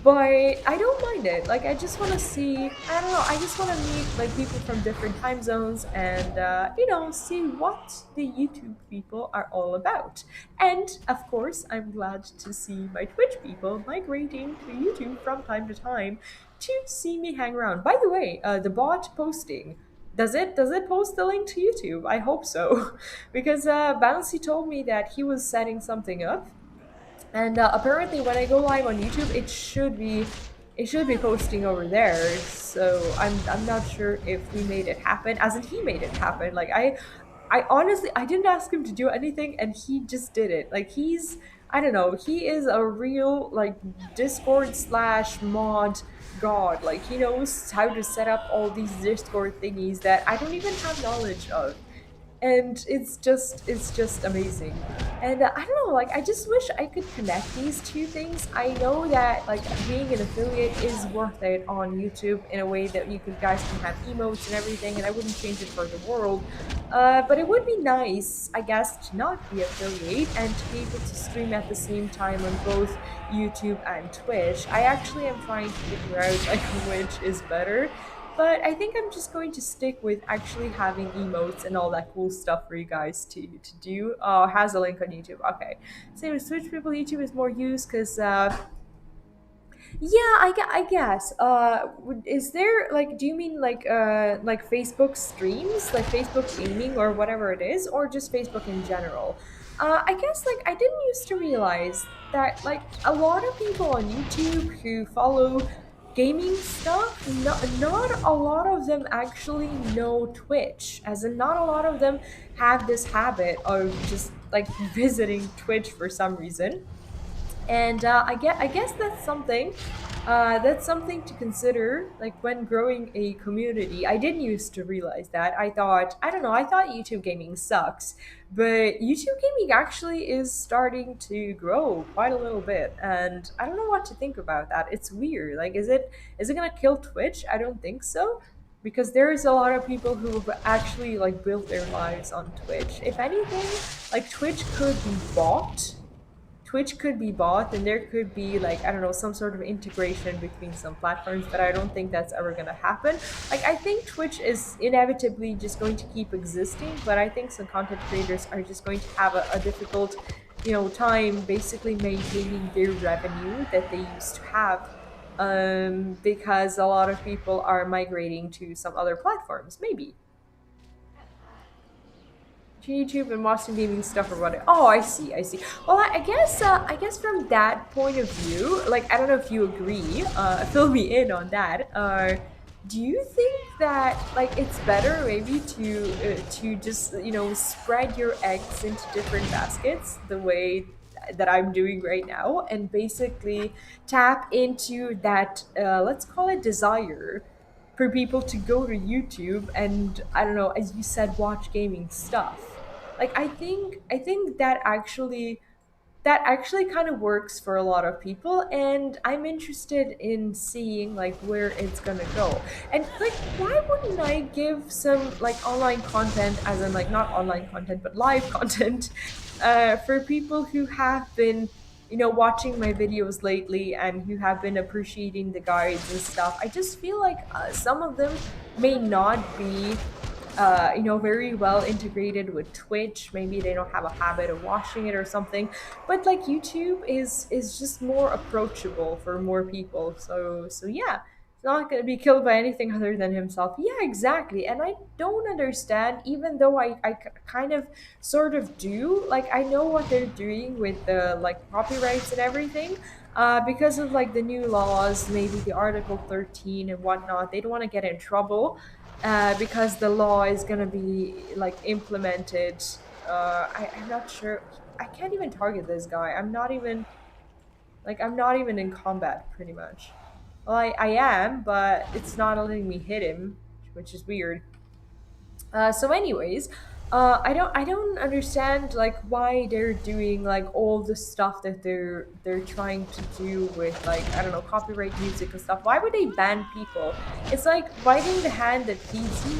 but I don't mind it. Like, I just want to see, I don't know, I just want to meet like people from different time zones and see what the YouTube people are all about. And of course, I'm glad to see my Twitch people migrating to YouTube from time to time to see me hang around. By the way, the bot posting, does it post the link to YouTube? I hope so, because Bouncy told me that he was setting something up, and apparently, when I go live on YouTube, it should be posting over there. So I'm not sure if we made it happen, as in he made it happen. Like, I honestly I didn't ask him to do anything, and he just did it. Like, I don't know, he is a real like Discord slash mod god. Like, he knows how to set up all these Discord thingies that I don't even have knowledge of, and it's just amazing. And I don't know, like, I just wish I could connect these two things. I know that like being an affiliate is worth it on YouTube in a way that you guys can have emotes and everything, and I wouldn't change it for the world. But it would be nice, I guess, to not be affiliate and to be able to stream at the same time on both YouTube and Twitch. I actually am trying to figure out like which is better, but I think I'm just going to stick with actually having emotes and all that cool stuff for you guys to do. Oh, has a link on YouTube. Okay. Same with Twitch people, YouTube is more used because, yeah, I guess. Is there, like, do you mean like Facebook streams, like Facebook gaming or whatever it is, or just Facebook in general? I guess, like, I didn't used to realize that like a lot of people on YouTube who follow gaming stuff, not a lot of them actually know Twitch, as in not a lot of them have this habit of just like visiting Twitch for some reason. And I guess that's something to consider, like when growing a community. I didn't used to realize that. I thought YouTube gaming sucks, but YouTube gaming actually is starting to grow quite a little bit, and I don't know what to think about that. It's weird. Like, is it gonna kill Twitch? I don't think so, because there's a lot of people who have actually like built their lives on Twitch. If anything, like, Twitch could be bought. Twitch could be bought and there could be like, I don't know, some sort of integration between some platforms, but I don't think that's ever gonna happen. Like, I think Twitch is inevitably just going to keep existing, but I think some content creators are just going to have a difficult, time basically maintaining their revenue that they used to have, because a lot of people are migrating to some other platforms, maybe. YouTube and watching gaming stuff or what? Oh, I see, I see. Well, I guess from that point of view, like, I don't know if you agree. Fill me in on that. Do you think that like it's better maybe to just spread your eggs into different baskets the way that I'm doing right now, and basically tap into that, let's call it desire for people to go to YouTube and, I don't know, as you said, watch gaming stuff. Like, I think that actually kind of works for a lot of people, and I'm interested in seeing like where it's gonna go. And like, why wouldn't I give some like online content, as in like not online content but live content, for people who have been watching my videos lately and who have been appreciating the guides and stuff. I just feel like some of them may not be very well integrated with Twitch. Maybe they don't have a habit of watching it or something. But like YouTube is just more approachable for more people. So yeah, it's not gonna be killed by anything other than himself. Yeah, exactly. And I don't understand, even though I kind of sort of do. Like, I know what they're doing with the like copyrights and everything. Because of like the new laws, maybe the Article 13 and whatnot, they don't want to get in trouble, because the law is gonna be like implemented. I'm not sure. I can't even target this guy. I'm not even in combat pretty much. Well, I am, but it's not letting me hit him, which is weird. So anyways, I don't understand like why they're doing like all the stuff that they're trying to do with, like, I don't know, copyright music and stuff. Why would they ban people? It's like biting the hand that feeds you,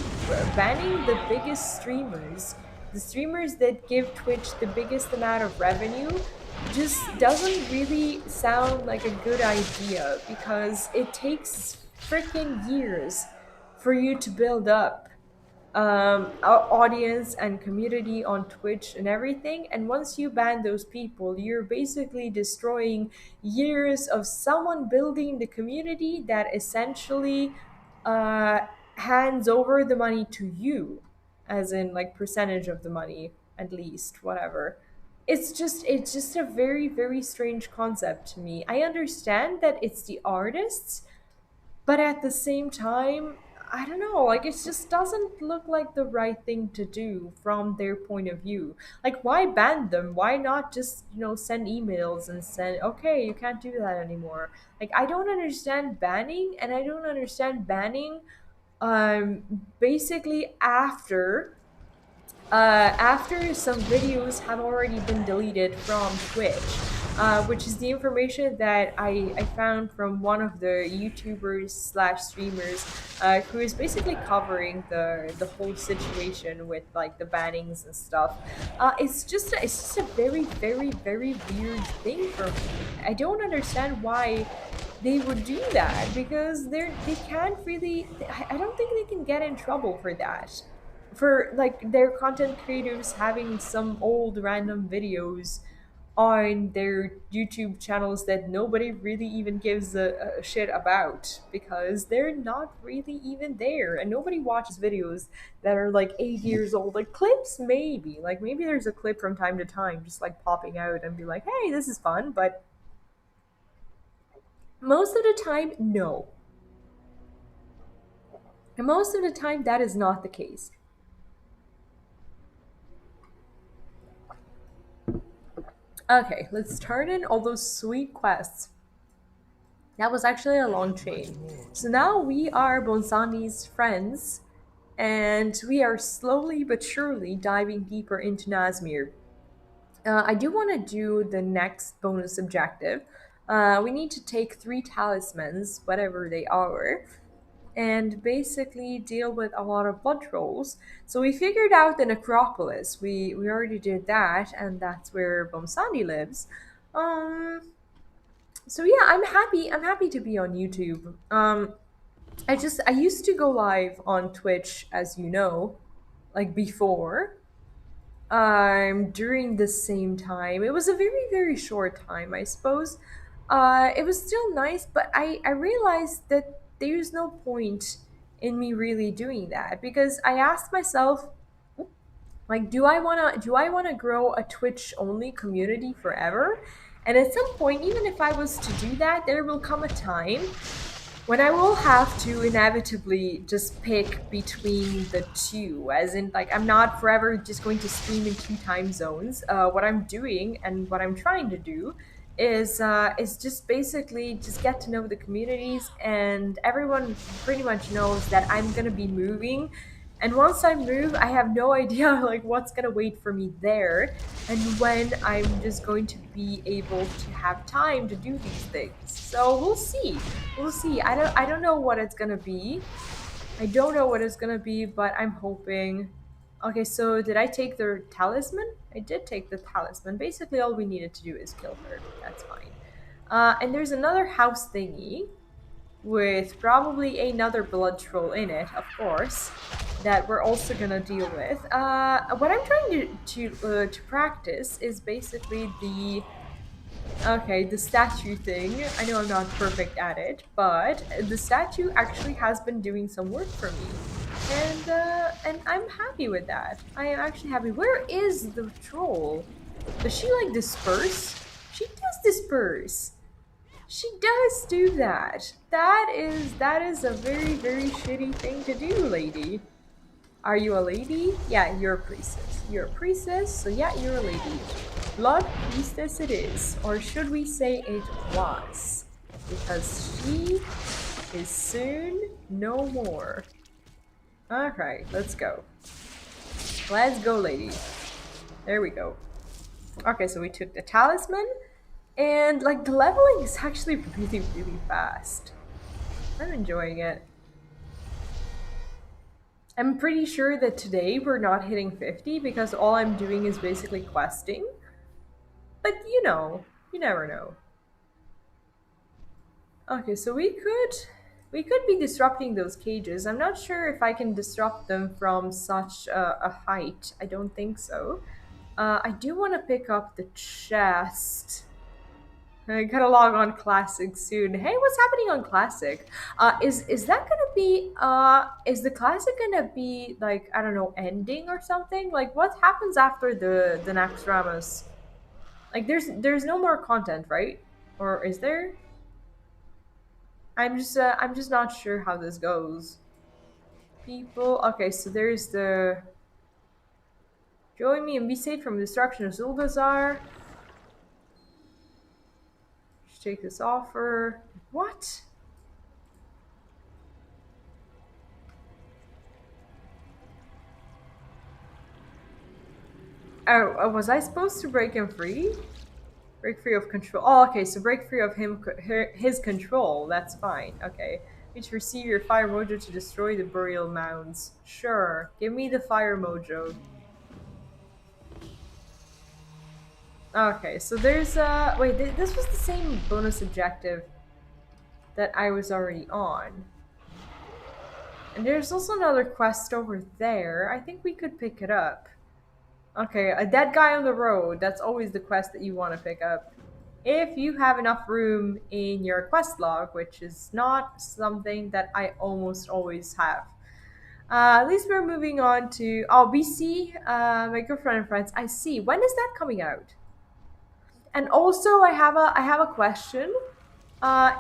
banning the biggest streamers, the streamers that give Twitch the biggest amount of revenue. Just doesn't really sound like a good idea, because it takes freaking years for you to build up our audience and community on Twitch and everything. And once you ban those people, you're basically destroying years of someone building the community that essentially uh, hands over the money to you, as in like percentage of the money, at least, whatever. It's just a very, very strange concept to me. I understand that it's the artists, but at the same time, I don't know, like, it just doesn't look like the right thing to do from their point of view. Like, why ban them? Why not just send emails and send, okay, you can't do that anymore? Like, I don't understand banning, and I don't understand banning basically after some videos have already been deleted from Twitch, which is the information that I found from one of the YouTubers slash streamers, who is basically covering the whole situation with like the bannings and stuff. It's just a very, very, very weird thing for me. I don't understand why they would do that, because they can't really. I don't think they can get in trouble for that, for like their content creators having some old random videos on their YouTube channels that nobody really even gives a shit about, because they're not really even there, and nobody watches videos that are like 8 years old. Like, clips, maybe, like, maybe there's a clip from time to time just like popping out and be like, hey, this is fun, but most of the time, no. And most of the time, that is not the case. Okay, let's turn in all those sweet quests. That was actually a long chain. So now we are Bonsandi's friends, and we are slowly but surely diving deeper into Nazmir. I do want to do the next bonus objective. We need to take 3 talismans, whatever they are, and basically deal with a lot of blood trolls. So we figured out the necropolis. We already did that, and that's where Bomsandi lives. Um. So yeah, I'm happy. I'm happy to be on YouTube. I used to go live on Twitch, as you know, like before. During the same time. It was a very, very short time, I suppose. It was still nice, but I realized that there's no point in me really doing that because I asked myself, like, do I wanna grow a Twitch only community forever? And at some point, even if I was to do that, there will come a time when I will have to inevitably just pick between the two, as in, like, I'm not forever just going to stream in two time zones. What I'm doing and what I'm trying to do is just basically just get to know the communities, and everyone pretty much knows that I'm gonna be moving. And once I move, I have no idea like what's gonna wait for me there, and when I'm just going to be able to have time to do these things. So we'll see. We'll see. I don't know what it's gonna be. I don't know what it's gonna be, but I'm hoping. Okay, so did I take the talisman? I did take the talisman. Basically, all we needed to do is kill her. That's fine. And there's another house thingy with probably another blood troll in it, of course, that we're also gonna deal with. What I'm trying to practice is basically the statue thing. I know I'm not perfect at it, but the statue actually has been doing some work for me, and I'm happy with that. I am actually happy. Where is the troll? Does she like disperse? She does disperse. She does do that. That is a very, very shitty thing to do, lady. Are you a lady? Yeah, you're a priestess. You're a priestess, so yeah, you're a lady. Blood priestess it is. Or should we say it was? Because she is soon no more. Alright, let's go. Let's go, lady. There we go. Okay, so we took the talisman, and like the leveling is actually really, really fast. I'm enjoying it. I'm pretty sure that today we're not hitting 50 because all I'm doing is basically questing. But you never know. Okay, so we could be disrupting those cages. I'm not sure if I can disrupt them from such a height. I don't think so. I do want to pick up the chest. I gotta log on Classic soon. Hey, what's happening on Classic? Is that gonna be is the Classic gonna be like, I don't know, ending or something? Like what happens after the Naxxramas? Like there's no more content, right? Or is there? I'm just not sure how this goes. People, okay, so there's the join me and be saved from destruction of Zulgazar. Just take this offer. What? Oh, was I supposed to break him free? Break free of control. Oh, okay, so break free of his control. That's fine. Okay. Need to receive your fire mojo to destroy the burial mounds. Sure. Give me the fire mojo. Okay, so there's wait, this was the same bonus objective that I was already on. And there's also another quest over there. I think we could pick it up. Okay, a dead guy on the road. That's always the quest that you want to pick up. If you have enough room in your quest log, which is not something that I almost always have. At least we're moving on to BC, my girlfriend and friends. I see. When is that coming out? And also, I have a question.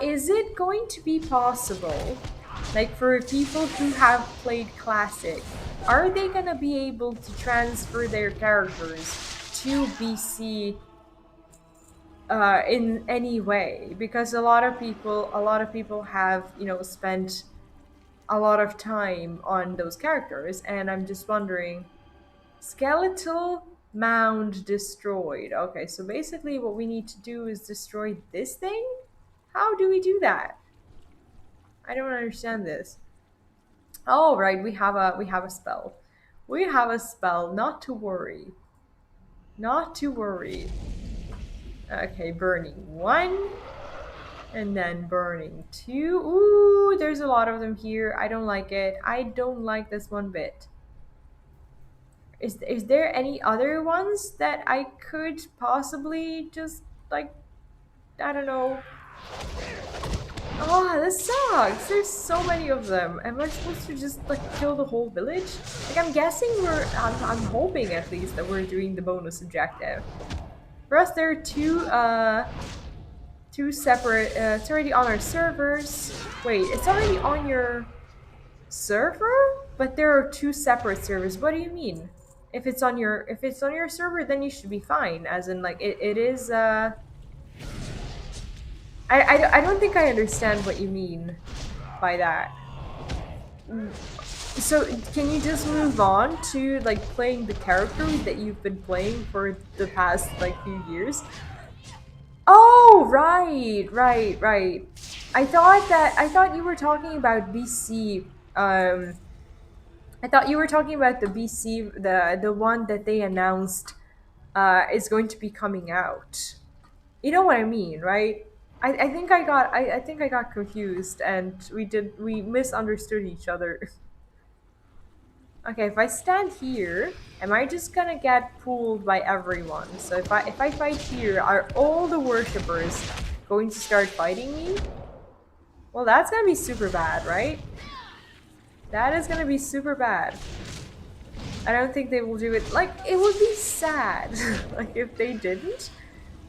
Is it going to be possible, like for people who have played Classic, are they gonna be able to transfer their characters to BC in any way? Because a lot of people have spent a lot of time on those characters, and I'm just wondering. Skeletal mound destroyed. Okay, so basically what we need to do is destroy this thing? How do we do that? I don't understand this. Oh, right, we have a spell. We have a spell, not to worry. Not to worry. Okay, burning 1. And then burning 2. Ooh, there's a lot of them here. I don't like it. I don't like this one bit. Is there any other ones that I could possibly just, like, I don't know. Oh, this sucks. There's so many of them. Am I supposed to just, like, kill the whole village? Like, I'm guessing I'm hoping at least that we're doing the bonus objective. For us, there are two separate, it's already on our servers. Wait, it's already on your server? But there are 2 separate servers. What do you mean? If it's on your server, then you should be fine. As in, like, it is, I don't think I understand what you mean by that. So, can you just move on to, like, playing the character that you've been playing for the past, like, few years? Oh, right. I thought you were talking about BC. I thought you were talking about the BC, the one that they announced is going to be coming out. You know what I mean, right? I think I think I got confused and we misunderstood each other. Okay, if I stand here, am I just gonna get pulled by everyone? So if I fight here, are all the worshippers going to start fighting me? Well, that's gonna be super bad, right? That is gonna be super bad. I don't think they will do it. Like, it would be sad, like, if they didn't.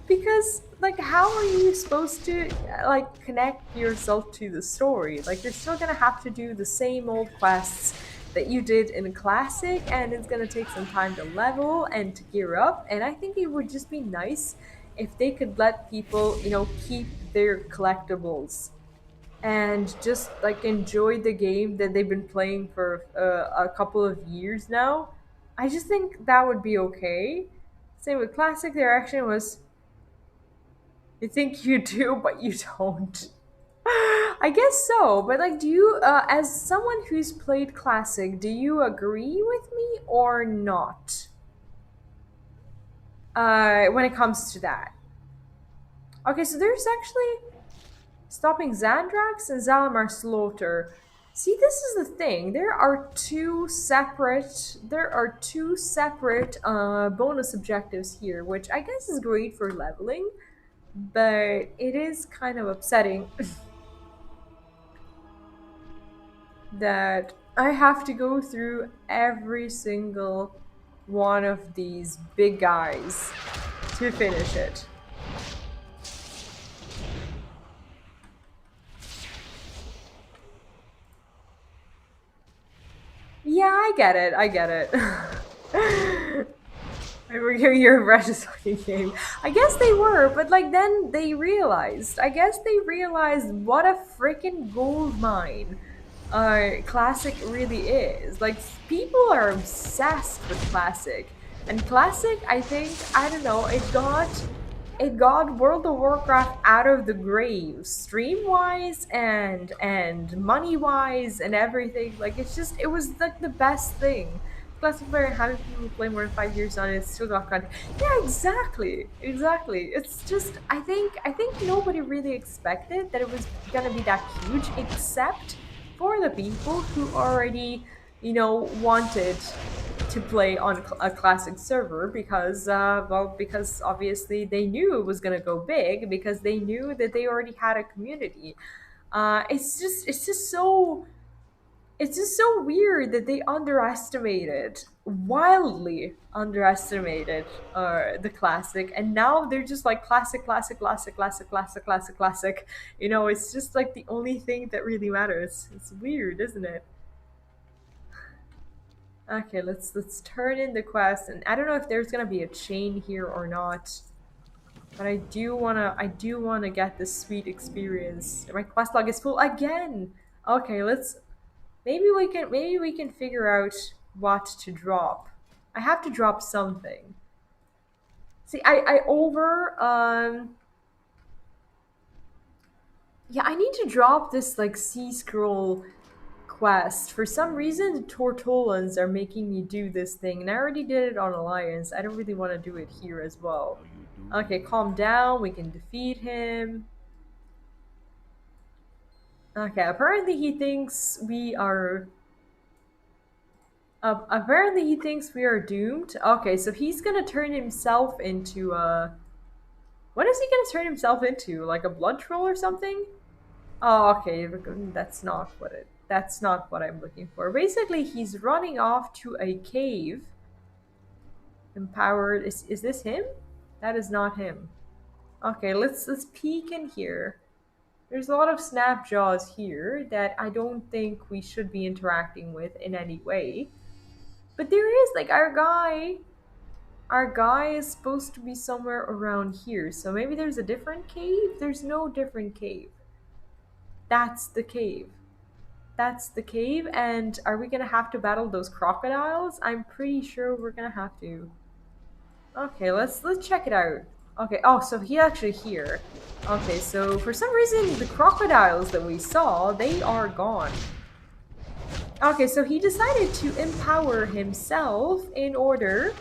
Because, like, how are you supposed to, like, connect yourself to the story? Like, you're still gonna have to do the same old quests that you did in Classic, and it's gonna take some time to level and to gear up, and I think it would just be nice if they could let people, you know, keep their collectibles and just, like, enjoy the game that they've been playing for a couple of years now. I just think that would be okay. Same with Classic, their action was, you think you do, but you don't. I guess so, but, like, do you, as someone who's played Classic, do you agree with me or not? When it comes to that. Okay, so there's actually stopping Xandrax and Zalamar Slaughter. See, this is the thing. There are two separate bonus objectives here, which I guess is great for leveling, but it is kind of upsetting that I have to go through every single one of these big guys to finish it. Yeah, I get it. You're a precious fucking game. I guess they were, but, like, then they realized. I guess they realized what a freaking gold mine Classic really is. Like, people are obsessed with Classic. And Classic, I think, I don't know, it got World of Warcraft out of the grave, stream-wise and money-wise and everything. Like, it was, like, the best thing. Classic player, having people play more than 5 years on it, still got content. Yeah, exactly. It's just, I think nobody really expected that it was gonna be that huge, except for the people who already, you know, wanted to play on a Classic server because, because obviously they knew it was gonna go big because they knew that they already had a community. It's just so weird that they wildly underestimated, the Classic, and now they're just like classic. You know, it's just like the only thing that really matters. It's weird, isn't it? Okay, let's turn in the quest, and I don't know if there's gonna be a chain here or not, but I do wanna get this sweet experience. My quest log is full again. Okay, maybe we can figure out what to drop. I have to drop something. See, yeah, I need to drop this, like, sea scroll quest. For some reason, the Tortolans are making me do this thing, and I already did it on Alliance. I don't really want to do it here as well. Okay, calm down. We can defeat him. Okay, apparently he thinks we are. Apparently he thinks we are doomed. Okay, so he's gonna turn himself into What is he gonna turn himself into? Like a blood troll or something? Oh, okay. That's not what it. That's not what I'm looking for. Basically, he's running off to a cave. Empowered. Is this him? That is not him. Okay, let's peek in here. There's a lot of snap jaws here that I don't think we should be interacting with in any way. But there is like our guy. Our guy is supposed to be somewhere around here. So maybe there's a different cave? There's no different cave. That's the cave. That's the cave, and are we gonna have to battle those crocodiles? I'm pretty sure we're gonna have to. Okay, let's check it out. Okay, oh, so he actually here. Okay, so for some reason the crocodiles that we saw, they are gone. Okay, so he decided to empower himself in order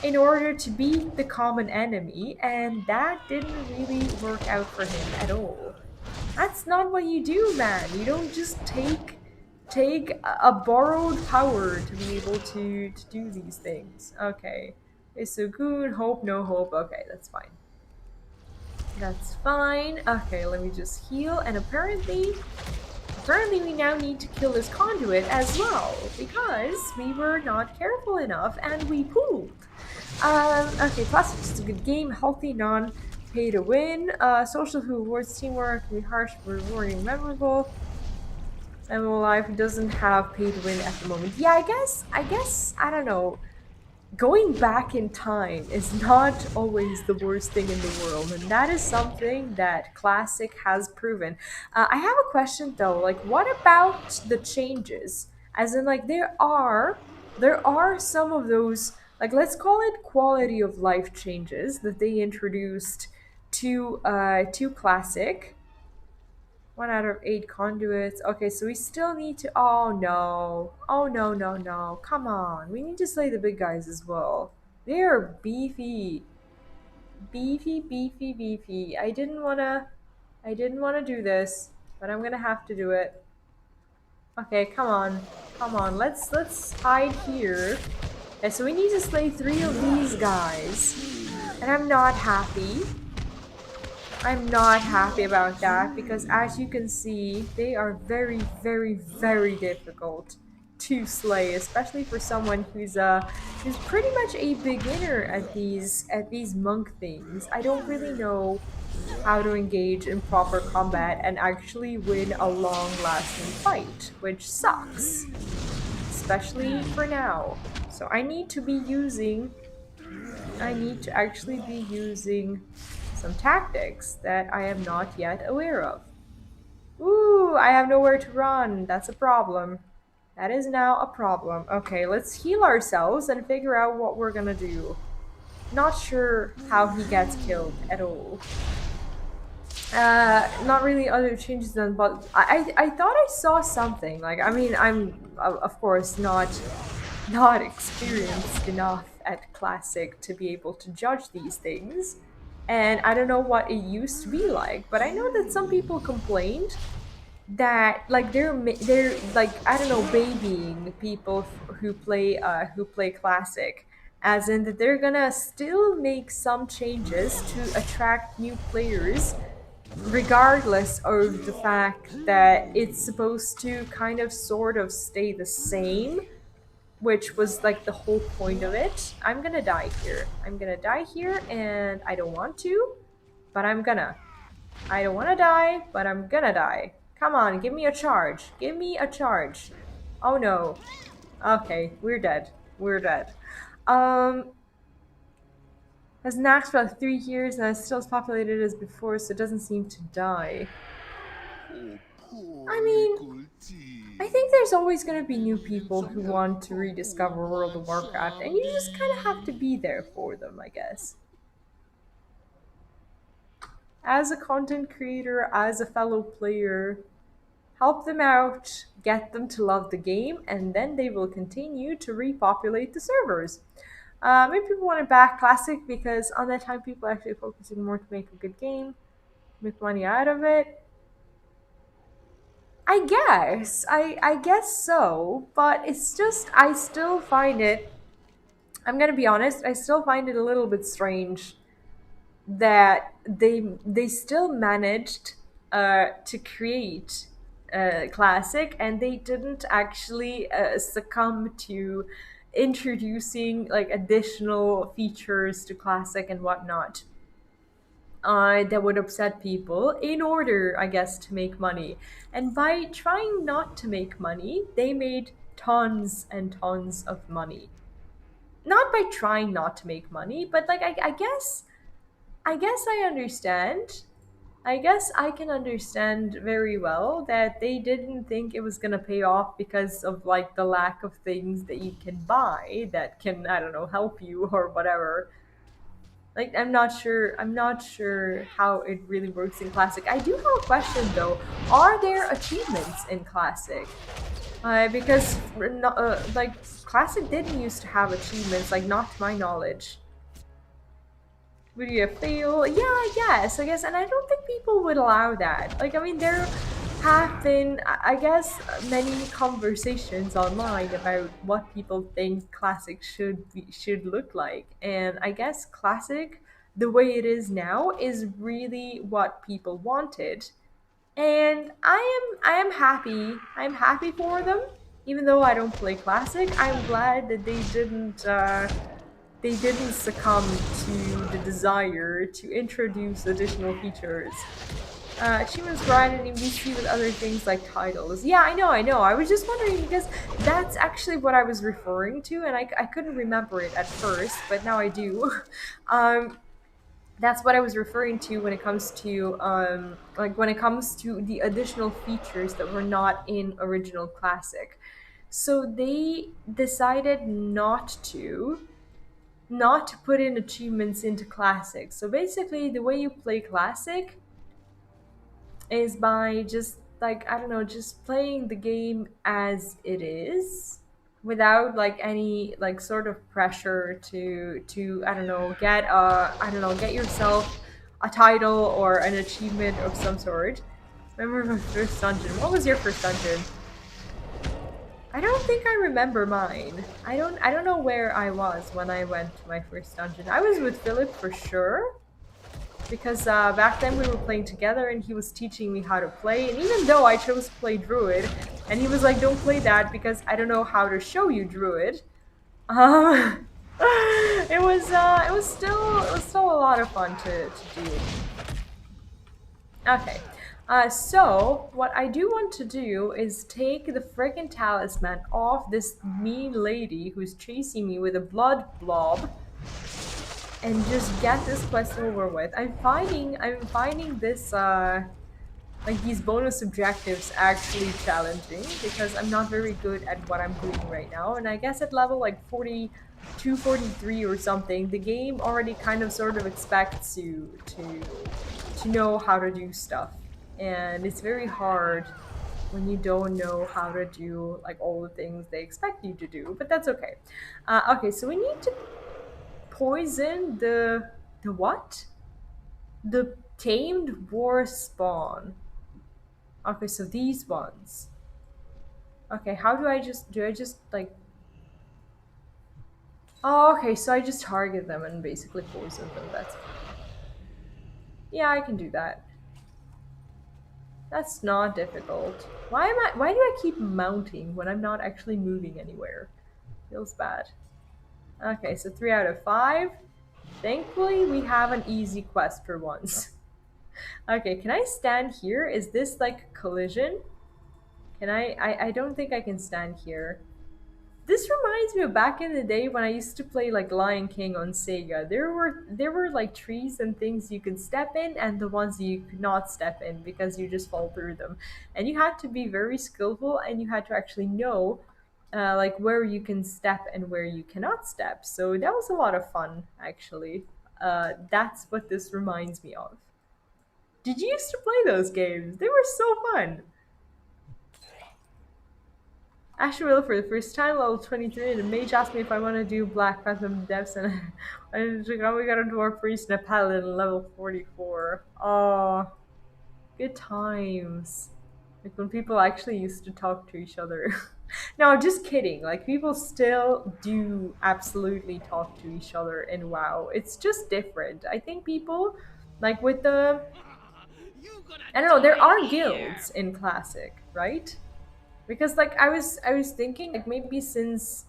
to beat the common enemy, and that didn't really work out for him at all. That's not what you do, man. You don't just take a borrowed power to be able to do these things. Okay. It's so good. Hope, no hope. Okay, that's fine. That's fine. Okay, let me just heal. And apparently we now need to kill this conduit as well, because we were not careful enough and we pooped. Okay, Classic is a good game, healthy, non-pay to win. Social who rewards teamwork, can be harsh, rewarding, memorable. MMO Life doesn't have pay to win at the moment. Yeah, I guess, I don't know. Going back in time is not always the worst thing in the world, and that is something that Classic has proven. I have a question though, like what about the changes? As in, like there are some of those, like let's call it quality of life changes that they introduced to Classic. 1 out of 8 conduits. Okay, so we still need to. Oh no. Oh no, no, no. Come on. We need to slay the big guys as well. They're beefy. Beefy, beefy, beefy. I didn't wanna do this, but I'm gonna have to do it. Okay, come on. Come on. Let's hide here. Okay, so we need to slay 3 of these guys. And I'm not happy. I'm not happy about that because as you can see, they are very, very, very difficult to slay, especially for someone who's pretty much a beginner at these monk things. I don't really know how to engage in proper combat and actually win a long-lasting fight, which sucks, especially for now. So I need to actually be using some tactics that I am not yet aware of. Ooh, I have nowhere to run. That's a problem. That is now a problem. Okay, let's heal ourselves and figure out what we're gonna do. Not sure how he gets killed at all. Not really other changes done, but I thought I saw something. Like, I mean, I'm of course not experienced enough at Classic to be able to judge these things. And I don't know what it used to be like, but I know that some people complained that like they're like I don't know babying people who play Classic, as in that they're gonna still make some changes to attract new players, regardless of the fact that it's supposed to kind of sort of stay the same, which was like the whole point of it. I'm gonna die here. And I don't want to, but I'm gonna. I don't want to die, but I'm gonna die. Come on, give me a charge. Give me a charge. Oh no. Okay, we're dead. We're dead. Has Nax for like 3 years and is still as populated as before, so it doesn't seem to die. I mean, I think there's always going to be new people who want to rediscover World of Warcraft, and you just kind of have to be there for them, I guess. As a content creator, as a fellow player, help them out, get them to love the game, and then they will continue to repopulate the servers. Maybe people want to back classic because on that time people are actually focusing more to make a good game, make money out of it. I guess so, but it's just I still find it. I'm gonna be honest. I still find it a little bit strange that they still managed to create classic, and they didn't actually succumb to introducing like additional features to classic and whatnot that would upset people in order, I guess, to make money. And by trying not to make money, they made tons and tons of money. Not by trying not to make money, but like I guess I understand. I guess I can understand very well that they didn't think it was gonna pay off because of like the lack of things that you can buy that can, I don't know, help you or whatever. Like I'm not sure how it really works in classic. I do have a question though. Are there achievements in classic? Because like classic didn't used to have achievements, like not to my knowledge. Would you fail? Yeah, I guess, and I don't think people would allow that. Like, I mean, there have been, I guess, many conversations online about what people think classic should look like, and I guess classic, the way it is now, is really what people wanted, and I am happy. I'm happy for them, even though I don't play classic. I'm glad that they didn't succumb to the desire to introduce additional features. Achievements granted in VC with other things like titles. Yeah, I know. I was just wondering because that's actually what I was referring to, and I couldn't remember it at first, but now I do. That's what I was referring to when it comes to like when it comes to the additional features that were not in original classic. So they decided not to put in achievements into classic. So basically the way you play classic is by just like I don't know, just playing the game as it is without like any like sort of pressure to I don't know, get yourself a title or an achievement of some sort. Remember my first dungeon. What was your first dungeon? I don't think I remember mine. I don't know where I was when I went to my first dungeon. I was with Philip for sure. Because back then we were playing together and he was teaching me how to play, and even though I chose to play Druid, and he was like, don't play that because I don't know how to show you Druid. It was still a lot of fun to do. Okay. So what I do want to do is take the friggin' talisman off this mean lady who's chasing me with a blood blob and just get this quest over with. I'm finding this like these bonus objectives actually challenging because I'm not very good at what I'm doing right now, and I guess at level like 42, 43 or something, the game already kind of sort of expects you to know how to do stuff, and it's very hard when you don't know how to do like all the things they expect you to do, but that's okay. Okay, so we need to poison the what? The tamed war spawn. Okay, so these ones. Okay, how do I just like oh okay, so I just target them and basically poison them. That's yeah, I can do that. That's not difficult. Why do I keep mounting when I'm not actually moving anywhere? Feels bad. Okay, so 3 out of 5. Thankfully we have an easy quest for once. Okay, can I stand here? Is this like collision? Can I don't think I can stand here. This reminds me of back in the day when I used to play like Lion King on Sega. There were like trees and things you could step in and the ones you could not step in because you just fall through them. And you had to be very skillful and you had to actually know like where you can step and where you cannot step. So that was a lot of fun actually. That's what this reminds me of. Did you used to play those games? They were so fun. Asheville for the first time, level 23, and the mage asked me if I want to do Black Phantom Depths, and we got a dwarf priest and a paladin level 44. Oh, good times. Like when people actually used to talk to each other. No, just kidding. Like people still do absolutely talk to each other in WoW. It's just different. I think people like with the I don't know, there are guilds in Classic, right? Because like I was thinking like maybe since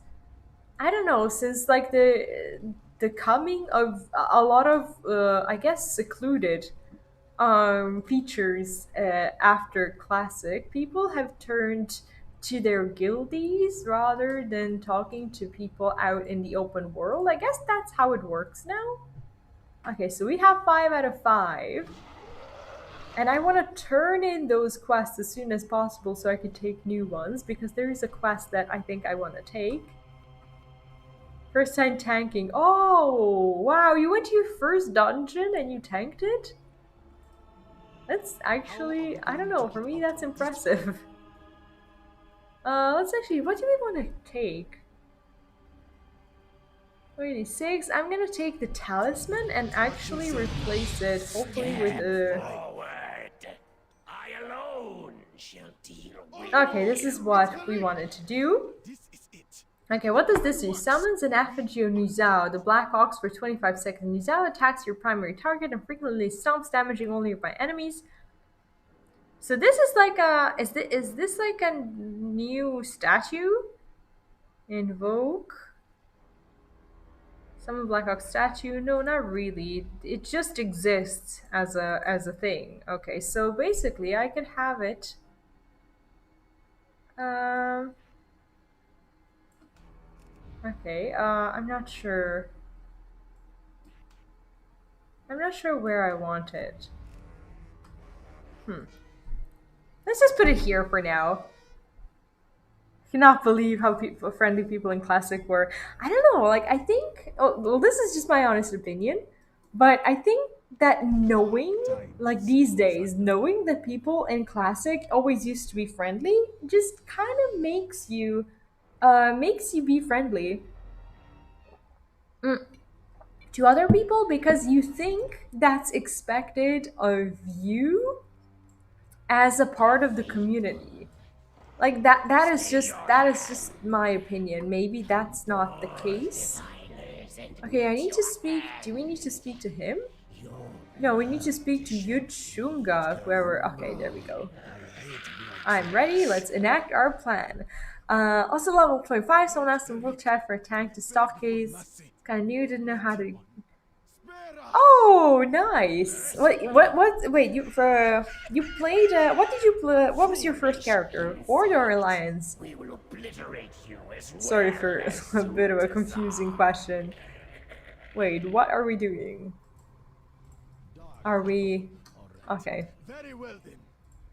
I don't know, since like the coming of a lot of I guess secluded features after Classic, people have turned to their guildies rather than talking to people out in the open world. I guess that's how it works now. Okay, so we have 5 out of 5. And I want to turn in those quests as soon as possible so I can take new ones, because there is a quest that I think I want to take. First time tanking. Oh, wow, you went to your first dungeon and you tanked it? That's actually, I don't know, for me that's impressive. Let's actually, what do we want to take? 86, I'm gonna take the talisman and actually replace it, hopefully with a... I alone shall deal with Okay, this is what we wanted to do. This is it. Okay, what does this do? Summons an effigy of Nuzao, the Black Ox, for 25 seconds. Nuzao attacks your primary target and frequently stomps, damaging only nearby enemies. So this is like a... Is this like a new statue? Invoke. Summon Black Ox statue? No, not really. It just exists as a thing. Okay, so basically I could have it. Okay, I'm not sure. I'm not sure where I want it. Let's just put it here for now. I cannot believe how friendly people in Classic were. I don't know, like, I think... Oh, well, this is just my honest opinion. But I think that knowing, like these days, knowing that people in Classic always used to be friendly just kind of makes you be friendly to other people, because you think that's expected of you as a part of the community. Like that is just my opinion. Maybe that's not the case. Okay, I need to speak. Do we need to speak to him? No, we need to speak to Yuchunga, whoever. Okay, there we go. I'm ready. Let's enact our plan. Also level 25. Someone asked in world chat for a tank to stockades. It's kind of new. Didn't know how to. Oh, nice. What? Wait, you played. What did you play? What was your first character? Horde or Alliance? We will obliterate you as well. Sorry for a bit of a confusing question. Wait, what are we doing? Are we... Okay. Very well then.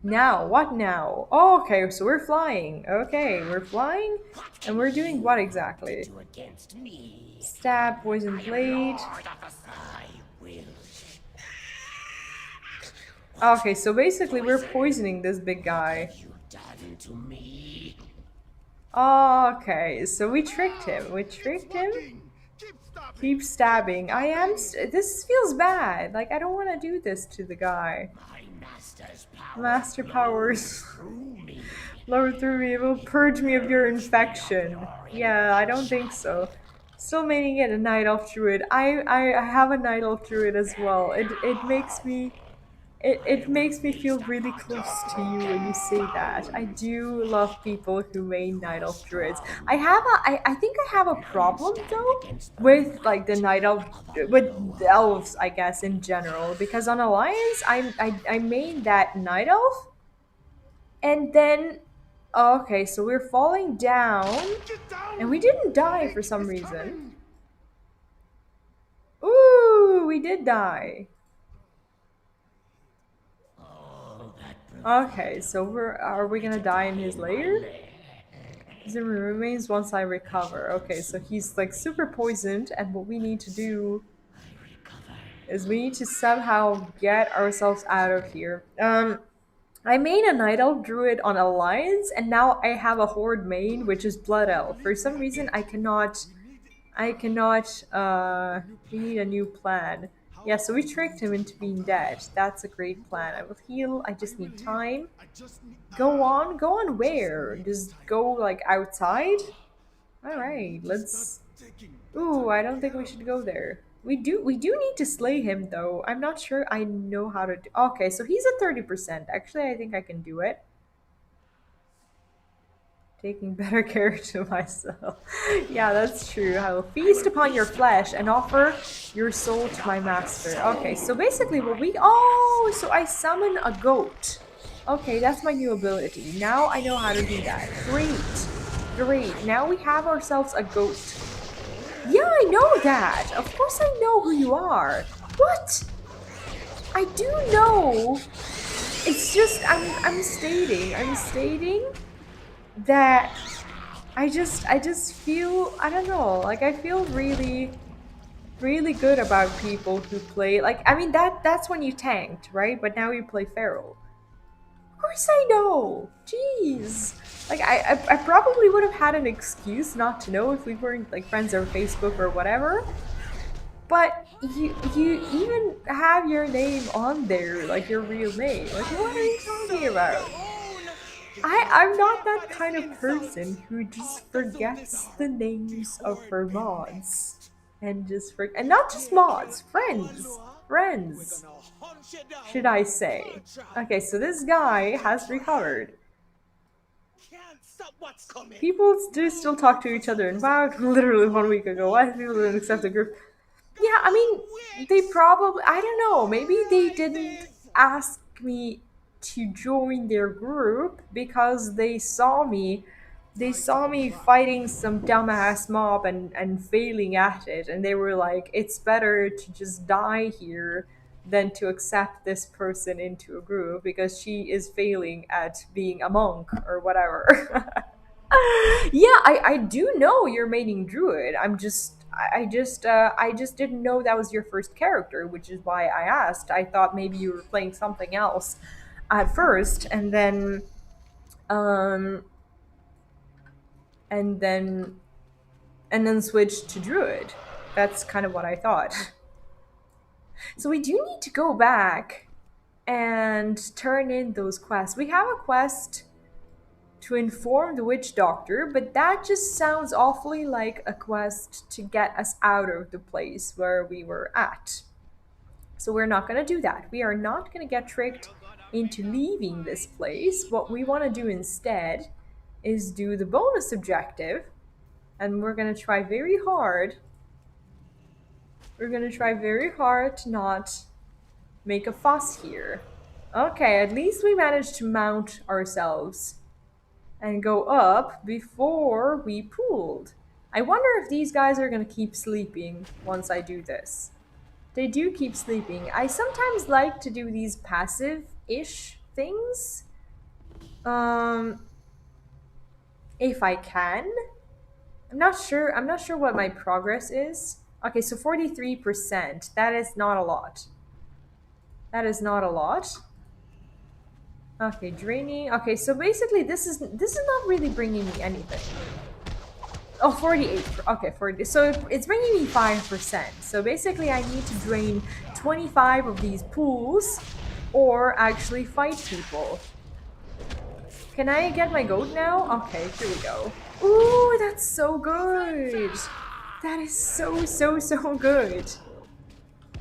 Now, what now? Oh, okay, so we're flying. Okay, we're flying, and we're doing what exactly? Against me. Stab, poison blade. I will. Okay, so basically we're poisoning this big guy. You done to me. Okay, so we tricked him. We tricked him. Keep stabbing. I am. This feels bad. Like, I don't want to do this to the guy. My master's power. Master powers. Through me. Lower through me. It will purge me of your infection. Yeah, I don't think so. Still maining it a night elf druid. I have a night elf druid as well. It makes me. It makes me feel really close to you when you say that. I do love people who main night elf druids. I think I have a problem though with like the night elf with the elves, I guess, in general, because on Alliance I main that night elf, and then okay, so we're falling down and we didn't die for some reason. Ooh, we did die. Okay, so are we gonna die in his lair? Zero remains once I recover. Okay, so he's like super poisoned, and what we need to do is we need to somehow get ourselves out of here. I made a Night Elf Druid on Alliance, and now I have a Horde main, which is Blood Elf. For some reason, I cannot, we need a new plan. Yeah, so we tricked him into being dead. That's a great plan. I will heal, I just need time. Go on where? Just go, like, outside? Alright, let's... Ooh, I don't think we should go there. We do need to slay him though. I'm not sure I know how to do. Okay, so he's at 30%. Actually, I think I can do it. Taking better care of myself. Yeah, that's true. I will feast upon your flesh and offer your soul to my master. Okay, so basically what we... Oh, so I summon a goat. Okay, that's my new ability. Now I know how to do that. Great. Great. Now we have ourselves a goat. Yeah, I know that. Of course I know who you are. What? I do know. It's just I'm stating that I just feel, I don't know, like I feel really good about people who play, like, I mean that's when you tanked, right? But now you play feral. Of course I know. Jeez. Like, I probably would have had an excuse not to know if we weren't, like, friends on Facebook or whatever. But you even have your name on there, like your real name. Like, what are you talking about? I'm not that kind of person who just forgets the names of her mods. And and not just mods, friends. Friends. Should I say. Okay, so this guy has recovered. People do still talk to each other, and wow, literally 1 week ago, why people didn't accept the group? Yeah, I mean, they probably, I don't know, maybe they didn't ask me to join their group because they saw me fighting some dumbass mob and failing at it, and they were like, it's better to just die here than to accept this person into a group because she is failing at being a monk or whatever. Yeah, I do know you're mating druid. I just didn't know that was your first character, which is why I asked. I thought maybe you were playing something else at first, and then and then switched to druid. That's kind of what I thought. So we do need to go back and turn in those quests. We have a quest to inform the witch doctor, but that just sounds awfully like a quest to get us out of the place where we were at. So we're not going to do that. We are not going to get tricked into leaving this place. What we want to do instead is do the bonus objective, and we're going to try very hard. We're going to try very hard to not make a fuss here. Okay, at least we managed to mount ourselves and go up before we pooled. I wonder if these guys are gonna keep sleeping once I do this. They do keep sleeping. I sometimes like to do these passive-ish things. If I can. I'm not sure what my progress is. Okay, so 43%. That is not a lot. That is not a lot. Okay, draining. Okay, so basically this is not really bringing me anything. Oh, 48. Okay, 40. So it's bringing me 5%. So basically I need to drain 25 of these pools or actually fight people. Can I get my goat now? Okay, here we go. Ooh, that's so good. That is so good.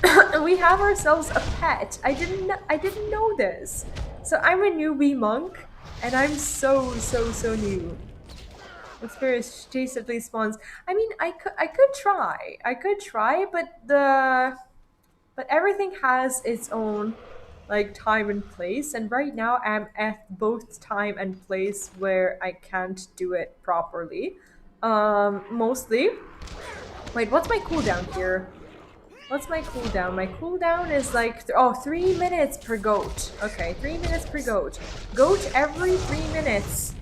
And we have ourselves a pet. I didn't know this. So I'm a newbie monk, and I'm so new. Experience chase at least spawns. I mean, I could try, but everything has its own like time and place, and right now I'm at both time and place where I can't do it properly. Mostly. Wait, what's my cooldown here? What's my cooldown? My cooldown is like, 3 minutes per goat. Okay, 3 minutes per goat. Goat every 3 minutes.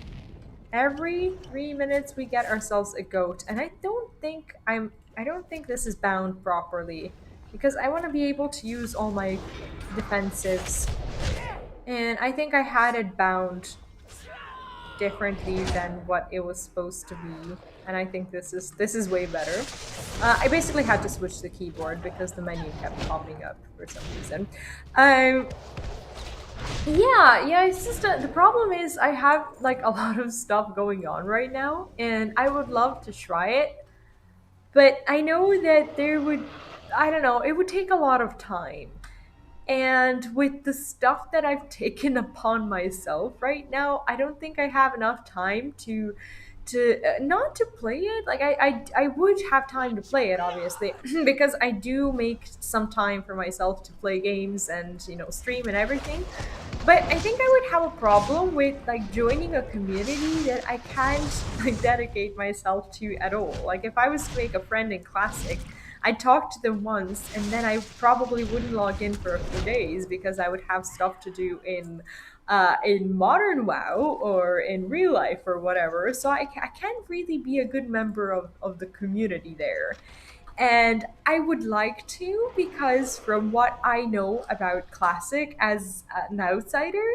Every 3 minutes we get ourselves a goat. And I don't think this is bound properly. Because I want to be able to use all my defensives And I think I had it bound differently than what it was supposed to be. And I think this is way better. I basically had to switch the keyboard because the menu kept popping up for some reason. Um, yeah, it's just the problem is I have like a lot of stuff going on right now, and I would love to try it, but I know that I don't know, it would take a lot of time. And with the stuff that I've taken upon myself right now, I don't think I have enough time to not to play it. Like I would have time to play it, obviously, because I do make some time for myself to play games and stream and everything. But I think I would have a problem with like joining a community that I can't like dedicate myself to at all. Like if I was to make a friend in Classic, I'd talk to them once and then I probably wouldn't log in for a few days because I would have stuff to do in modern WoW or in real life or whatever. So I can't really be a good member of the community there. And I would like to because from what I know about Classic as an outsider,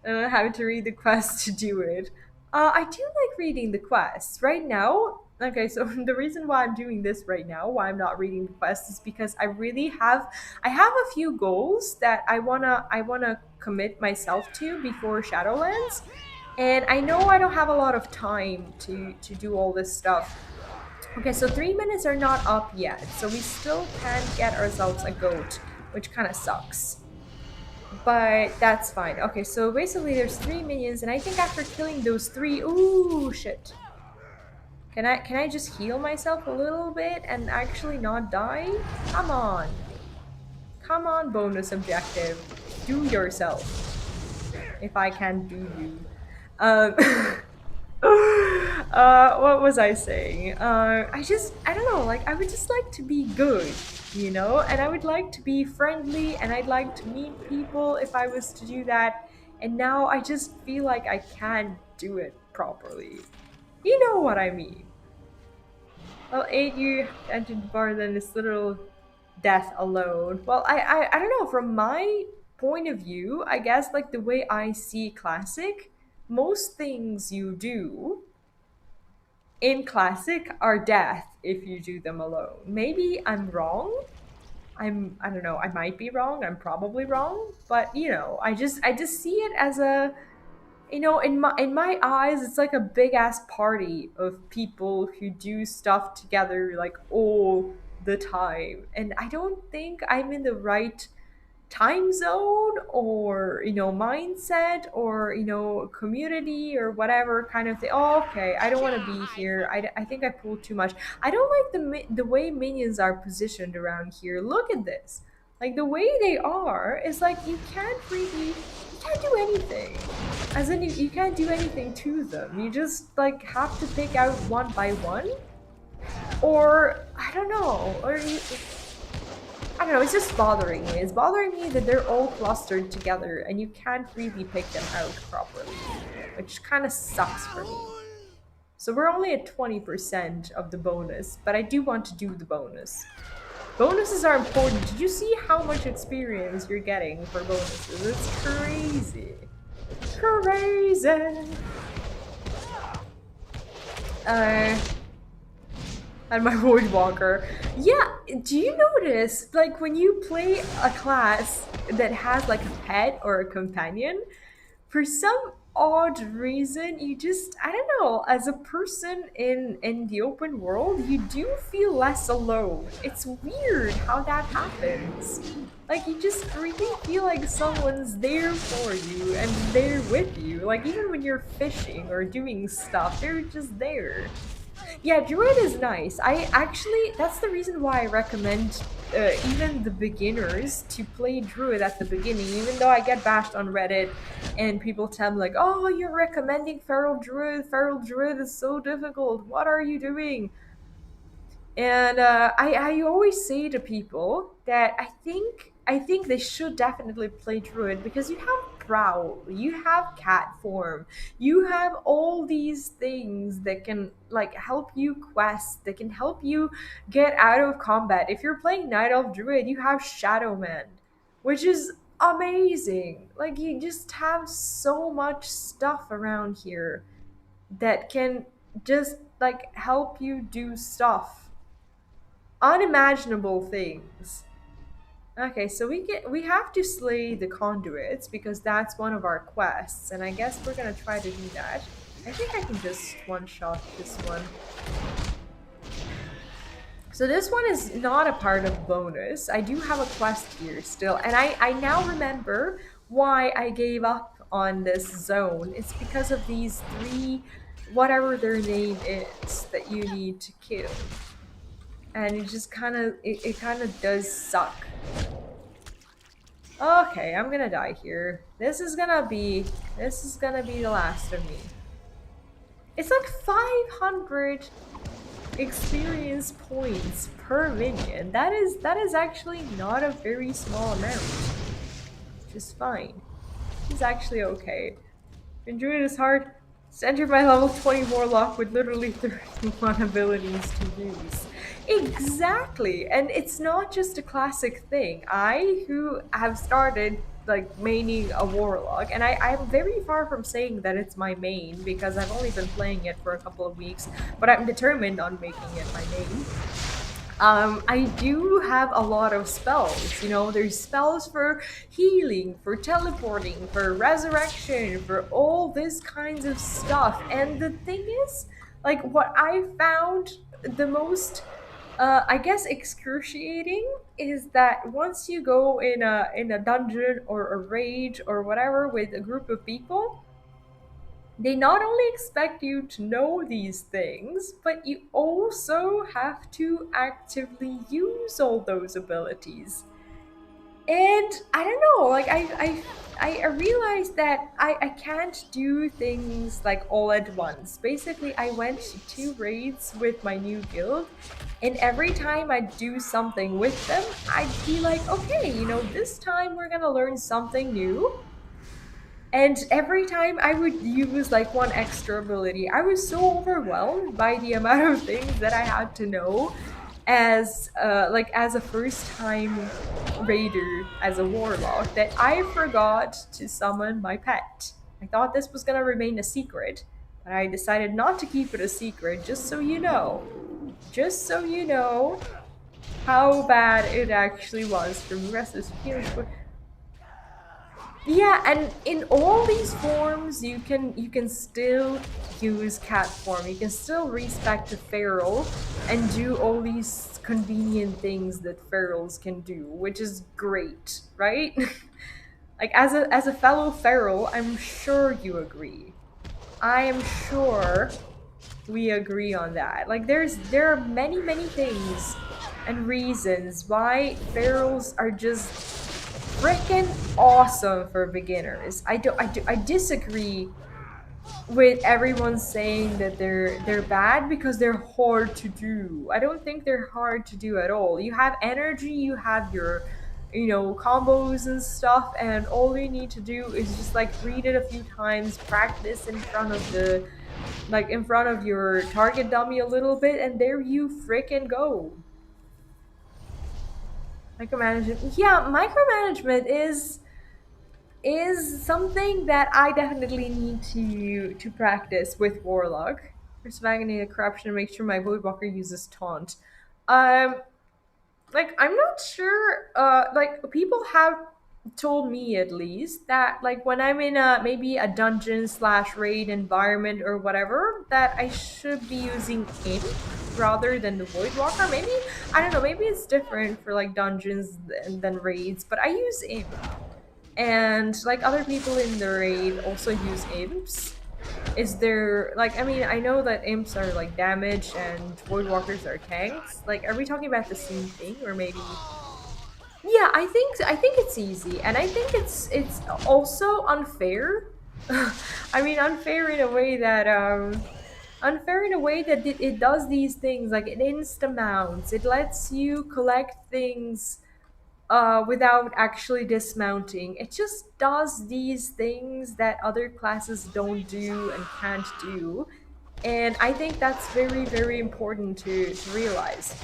having to read the quest to do it. I do like reading the quests right now. Okay, so the reason why I'm doing this right now, why I'm not reading the quests, is because I have a few goals that I wanna commit myself to before Shadowlands, and I know I don't have a lot of time to do all this stuff. Okay, so 3 minutes are not up yet, so we still can't get ourselves a goat, which kind of sucks. But that's fine. Okay, so basically there's 3 minions, and I think after killing those three, ooh, shit. Can I just heal myself a little bit and actually not die? Come on. Come on, bonus objective. Do yourself. If I can do you. Um, what was I saying? I don't know, like, I would just like to be good, and I would like to be friendly and I'd like to meet people if I was to do that. And now I just feel like I can't do it properly. You know what I mean? Well, 8 you entered bar than this literal death alone. Well, I don't know, from my point of view, I guess like the way I see Classic, most things you do in Classic are death if you do them alone. Maybe I'm wrong. I don't know, I might be wrong, I'm probably wrong, but I just see it as a in my eyes, it's like a big ass party of people who do stuff together like all the time. And I don't think I'm in the right time zone or mindset or community or whatever kind of thing. Oh, okay, I don't want to be here. I think I pulled too much. I don't like the way minions are positioned around here. Look at this. Like the way they are is like you can't do anything. As in you can't do anything to them. You just like have to pick out one by one, or I don't know, I don't know, it's just bothering me. It's bothering me that they're all clustered together and you can't really pick them out properly, which kind of sucks for me. So we're only at 20% of the bonus, but I do want to do the bonus. Bonuses are important. Did you see how much experience you're getting for bonuses? It's crazy. Crazy. Uh, and my Void Walker. Yeah, do you notice, like, when you play a class that has, like, a pet or a companion, for some odd reason, I don't know, as a person in the open world, you do feel less alone. It's weird how that happens. Like, you just really feel like someone's there for you and they're with you. Like, even when you're fishing or doing stuff, they're just there. Yeah, Druid is nice. That's the reason why I recommend even the beginners to play Druid at the beginning, even though I get bashed on Reddit and people tell me like, oh, you're recommending Feral Druid. Feral Druid is so difficult. What are you doing? And I always say to people that I think they should definitely play Druid because you have Prowl, you have Cat Form, you have all these things that can like help you quest, that can help you get out of combat. If you're playing Night Elf Druid, you have Shadow Man, which is amazing. Like, you just have so much stuff around here that can just like help you do stuff, unimaginable things. Okay, so we have to slay the conduits because that's one of our quests, and I guess we're gonna try to do that. I think I can just one-shot this one. So this one is not a part of bonus. I do have a quest here still, and I now remember why I gave up on this zone. It's because of these three, whatever their name is, that you need to kill. And it just it kind of does suck. Okay, I'm gonna die here. This is gonna be the last of me. It's like 500 experience points per minion. That is actually not a very small amount. Which is fine. It's actually okay. Enjoy this hard. Just entered my level 20 warlock with literally 31 abilities to use. Exactly! And it's not just a classic thing. I, who have started like maining a warlock, and I'm very far from saying that it's my main because I've only been playing it for a couple of weeks, but I'm determined on making it my main. I do have a lot of spells. You know, there's spells for healing, for teleporting, for resurrection, for all this kinds of stuff. And the thing is, like, what I found the most, I guess, excruciating is that once you go in a dungeon or a raid or whatever with a group of people, they not only expect you to know these things, but you also have to actively use all those abilities. And I don't know, like I realized that I can't do things like all at once. Basically, I went to 2 raids with my new guild, and every time I do something with them, I'd be like, okay, you know, this time we're gonna learn something new. And every time I would use like one extra ability, I was so overwhelmed by the amount of things that I had to know as as a first time raider, as a warlock, that I forgot to summon my pet. I thought this was gonna remain a secret, but I decided not to keep it a secret, just so you know. Just so you know how bad it actually was for me. Rest is healing. Yeah, and in all these forms, you can still use cat form. You can still respect the feral and do all these convenient things that ferals can do, which is great, right? Like as a fellow feral, I'm sure you agree. I am sure we agree on that. Like there are many things and reasons why ferals are just freaking awesome for beginners. I disagree with everyone saying that they're bad because they're hard to do. I don't think they're hard to do at all. You have energy, you have your combos and stuff, and all you need to do is just like read it a few times, practice in front of your target dummy a little bit, and there you freaking go. Micromanagement. Yeah, micromanagement is something that I definitely need to practice with Warlock. First agony corruption, make sure my Voidwalker uses taunt. Um I'm not sure, people have told me at least that like when I'm in a maybe a dungeon slash raid environment or whatever, that I should be using imp rather than the Voidwalker. Maybe, I don't know, maybe it's different for like dungeons than raids, but I use imp. And like other people in the raid also use imps. Is there like, I mean, I know that imps are like damage and voidwalkers are tanks. Like, are we talking about the same thing, or maybe? Yeah, I think it's easy, and I think it's also unfair. I mean, unfair in a way that it does these things, like it insta mounts. It lets you collect things without actually dismounting. It just does these things that other classes don't do and can't do. And I think that's very important to realize.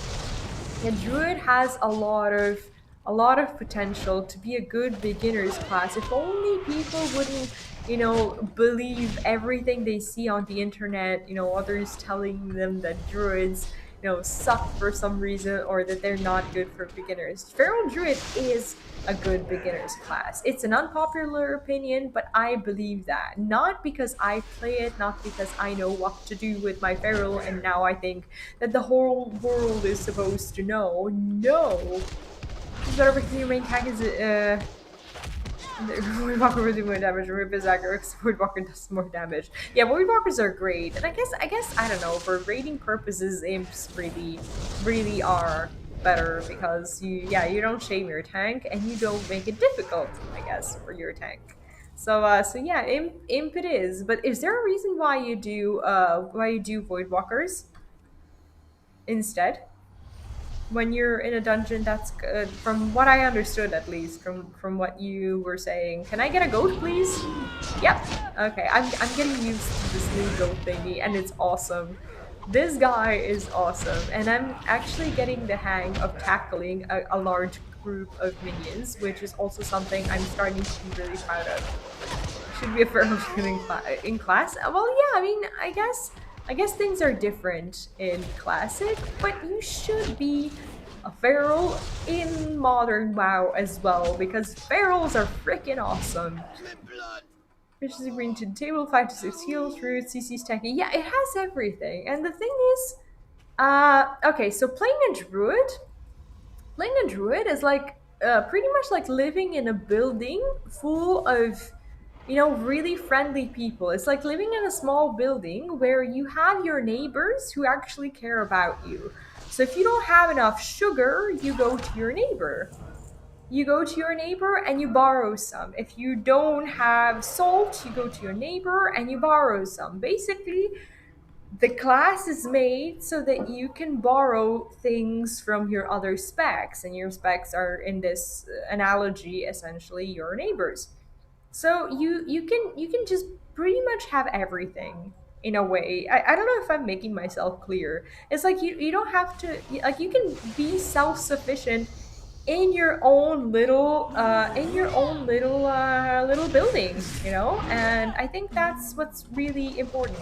Yeah, Druid has a lot of a lot of potential to be a good beginner's class if only people wouldn't, you know, believe everything they see on the internet, you know, others telling them that druids, you know, suck for some reason or that they're not good for beginners. Feral Druid is a good beginner's class. It's an unpopular opinion, but I believe that. Not because I play it, not because I know what to do with my feral, and now I think that the whole world is supposed to know. No! Whatever your main tag is, Voidwalker will do more damage, Rip is accurate, Voidwalker does more damage. Yeah, Voidwalkers are great, and I guess, I don't know, for raiding purposes, imps really are better because you don't shame your tank, and you don't make it difficult, I guess, for your tank. So yeah, imp it is, but is there a reason why you do Voidwalkers instead? When you're in a dungeon, that's good. From what I understood, at least from what you were saying. Can I get a goat, please? Yep. Okay, I'm getting used to this new goat thingy, and it's awesome. This guy is awesome, and I'm actually getting the hang of tackling a large group of minions, which is also something I'm starting to be really proud of. Should be a feral in class. Well, yeah. I mean, I guess things are different in classic, but you should be a feral in modern WoW as well because ferals are freaking awesome. Fish is green to the table, 5 to 6 heals, root, CC stacking. Yeah, it has everything. And the thing is, okay, so playing a druid is like pretty much like living in a building full of, you know, really friendly people. It's like living in a small building where you have your neighbors who actually care about you. So if you don't have enough sugar, you go to your neighbor. You go to your neighbor and you borrow some. If you don't have salt, you go to your neighbor and you borrow some. Basically, the class is made so that you can borrow things from your other specs, and your specs are, in this analogy, essentially your neighbors. So you can just pretty much have everything in a way. I don't know if I'm making myself clear. It's like you don't have to, like, you can be self-sufficient in your own little little building, you know? And I think that's what's really important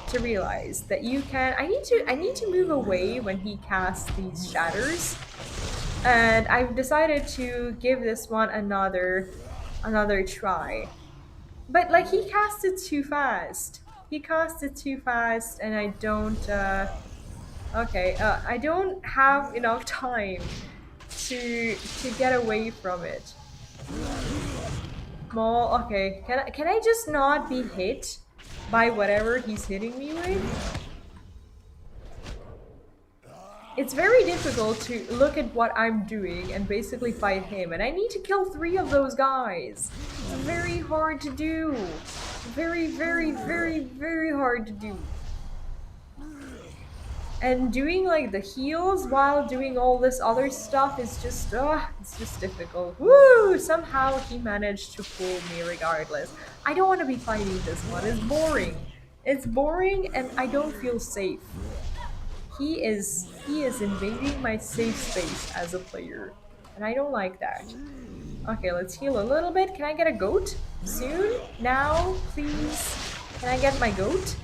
to realize, that you can. I need to move away when he casts these shatters, and I've decided to give this one another try. But like, he cast it too fast. He cast it too fast, and I don't. I don't have enough time to get away from it. Small. Okay, can I just not be hit by whatever he's hitting me with? It's very difficult to look at what I'm doing and basically fight him, and I need to kill 3 of those guys. It's very hard to do. Very, very, very, very hard to do. And doing like the heals while doing all this other stuff is just, it's just difficult. Woo! Somehow he managed to fool me regardless. I don't want to be fighting this one. It's boring. It's boring, and I don't feel safe. He is invading my safe space as a player, and I don't like that. Okay, let's heal a little bit. Can I get a goat soon? Now, please. Can I get my goat?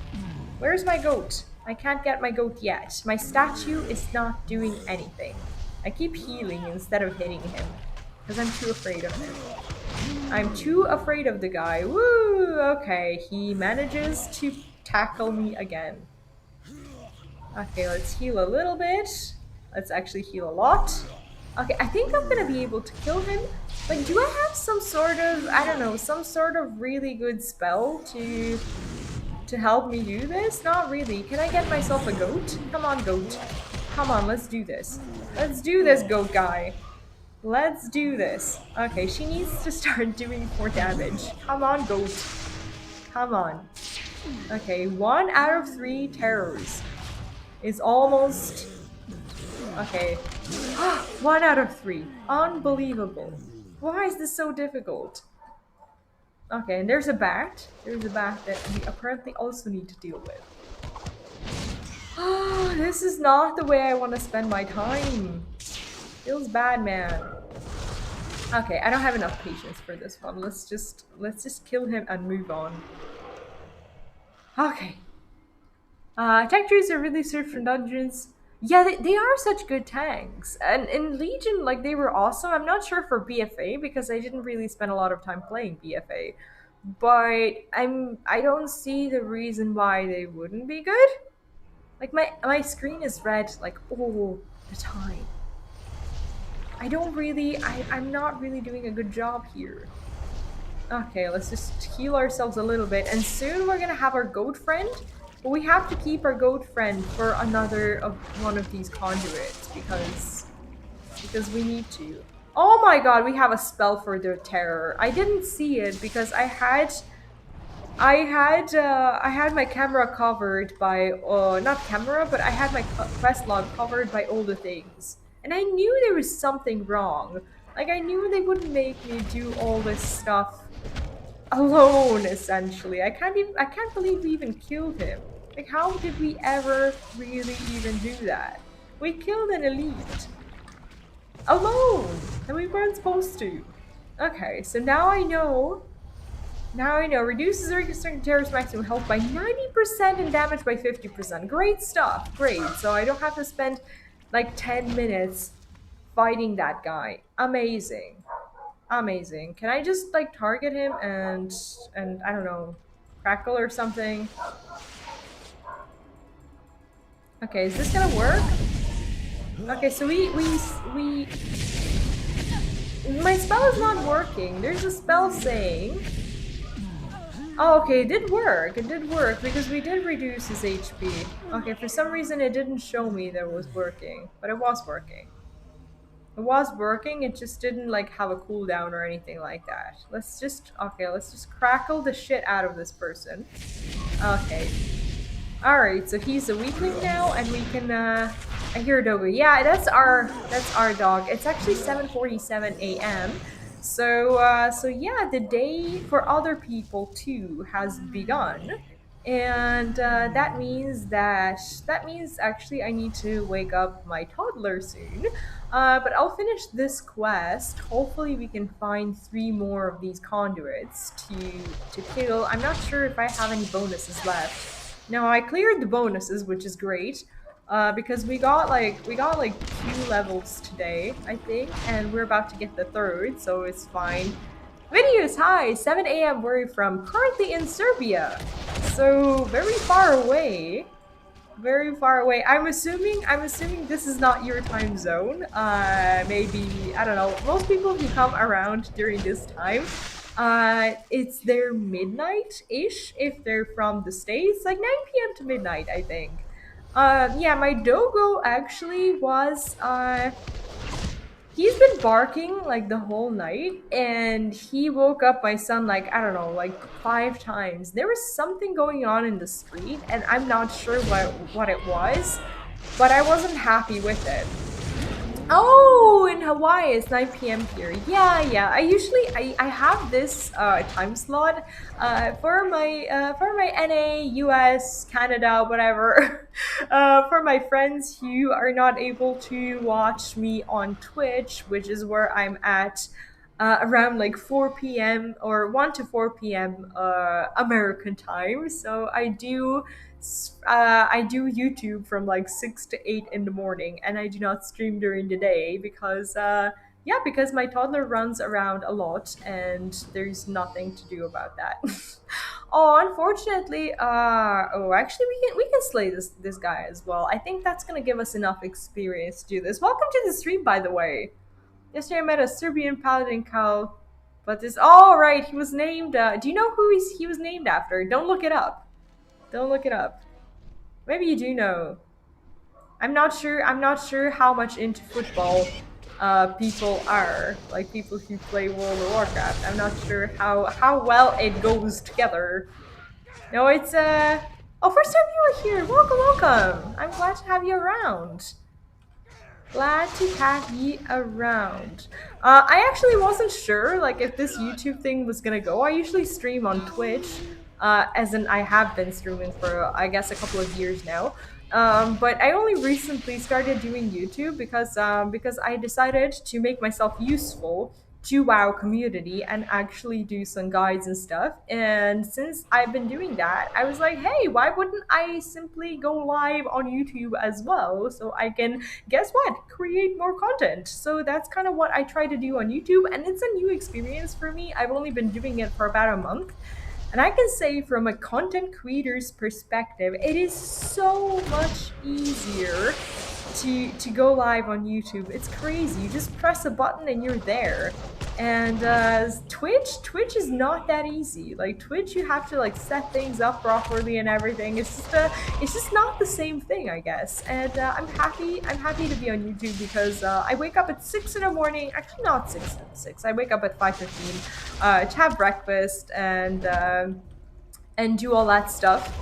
Where's my goat? I can't get my goat yet. My statue is not doing anything. I keep healing instead of hitting him because I'm too afraid of him. I'm too afraid of the guy. Woo! Okay, he manages to tackle me again. Okay, let's heal a little bit. Let's actually heal a lot. Okay, I think I'm gonna be able to kill him. But do I have some sort of, I don't know, some sort of really good spell to help me do this? Not really. Can I get myself a goat? Come on, goat. Come on, let's do this. Let's do this, goat guy. Let's do this. Okay, she needs to start doing more damage. Come on, goat. Come on. Okay, 1 out of 3 terrors is almost... Okay. 1 out of 3. Unbelievable. Why is this so difficult? Okay, and there's a bat. There's a bat that we apparently also need to deal with. Oh, this is not the way I want to spend my time. Feels bad, man. Okay, I don't have enough patience for this one. Let's just kill him and move on. Okay. Tank trees are really served from dungeons. Yeah, they are such good tanks. And in Legion, like, they were awesome. I'm not sure for BFA because I didn't really spend a lot of time playing BFA. But I don't see the reason why they wouldn't be good. Like, my screen is red, like, all the time. I'm not really doing a good job here. Okay, let's just heal ourselves a little bit, and soon we're gonna have our goat friend, but we have to keep our goat friend for another one of these conduits, because we need to. Oh my god, we have a spell for the terror. I didn't see it because I had my camera covered by not camera, but I had my quest log covered by all the things, and I knew there was something wrong. Like, I knew they wouldn't make me do all this stuff alone, essentially. I can't believe we even killed him. Like, how did we ever really even do that? We killed an elite alone, and we weren't supposed to. Okay, so now I know. Reduces the terrorist maximum health by 90% and damage by 50%. Great stuff, great. So I don't have to spend like 10 minutes fighting that guy. Amazing. Amazing. Can I just like target him and I don't know, crackle or something? Okay, is this gonna work? Okay, so we my spell is not working. There's a spell saying. Oh, okay, it did work. It did work because we did reduce his HP. Okay, for some reason it didn't show me that it was working, but it was working. It was working, it just didn't like have a cooldown or anything like that. Let's just crackle the shit out of this person. Okay. Alright, so he's a weakling now, and we can I hear a doggo. Yeah, that's our dog. It's actually 7:47 a.m. So yeah, the day for other people too has begun. And that means actually I need to wake up my toddler soon. But I'll finish this quest. Hopefully we can find 3 more of these conduits to kill. I'm not sure if I have any bonuses left. Now I cleared the bonuses, which is great. Because we got like 2 levels today, I think, and we're about to get the 3rd, so it's fine. Videos, hi, 7 a.m. where are you from? Currently in Serbia, so very far away. Very far away. I'm assuming this is not your time zone. Maybe, I don't know. Most people who come around during this time, it's their midnight-ish if they're from the States, like 9 p.m. to midnight, I think. Yeah, my doggo actually was, he's been barking like the whole night, and he woke up my son like, I don't know, like 5 times. There was something going on in the street, and I'm not sure what it was, but I wasn't happy with it. Oh, in Hawaii it's 9 p.m. here. Yeah. I have this time slot for my NA, US, Canada, whatever. For my friends who are not able to watch me on Twitch, which is where I'm at around like 4 p.m. or 1 to 4 p.m. American time. So I do YouTube from like 6 to 8 in the morning, and I do not stream during the day because because my toddler runs around a lot and there's nothing to do about that. Oh, unfortunately, actually we can slay this guy as well. I think that's gonna give us enough experience to do this. Welcome to the stream, by the way. Yesterday I met a Serbian paladin cow, but this. Oh, right, he was named. Do you know who he was named after? Don't look it up. Don't look it up. Maybe you do know. I'm not sure how much into football people are. Like people who play World of Warcraft. I'm not sure how well it goes together. No, it's oh, first time you were here. Welcome. I'm glad to have you around. Glad to have you around. I actually wasn't sure like if this YouTube thing was gonna go. I usually stream on Twitch, as in I have been streaming for I guess a couple of years now. But I only recently started doing YouTube because I decided to make myself useful to WoW community and actually do some guides and stuff. And since I've been doing that, I was like, hey, why wouldn't I simply go live on YouTube as well so I can, guess what, create more content? So that's kind of what I try to do on YouTube, and it's a new experience for me. I've only been doing it for about a month. And I can say, from a content creator's perspective, it is so much easier to go live on YouTube. It's crazy. You just press a button and you're there. And Twitch is not that easy. Like Twitch, you have to like set things up properly and everything. It's just not the same thing, I guess. And I'm happy to be on YouTube because I wake up at 6 in the morning. Actually, not 6. I wake up at 5:15 to have breakfast and do all that stuff.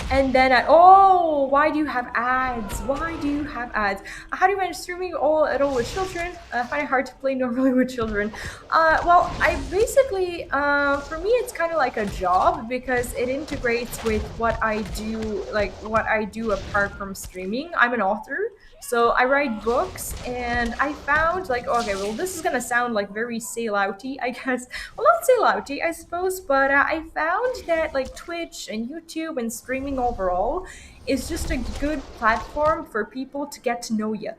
And then why do you have ads? Why do you have ads? How do you manage streaming at all with children? I find it hard to play normally with children. Well, I basically, for me, it's kind of like a job because it integrates with what I do apart from streaming. I'm an author. So I write books, and I found like, okay, well, this is gonna sound like very sellouty, I guess. Well, not sellouty, I suppose, but I found that like Twitch and YouTube and streaming overall is just a good platform for people to get to know you.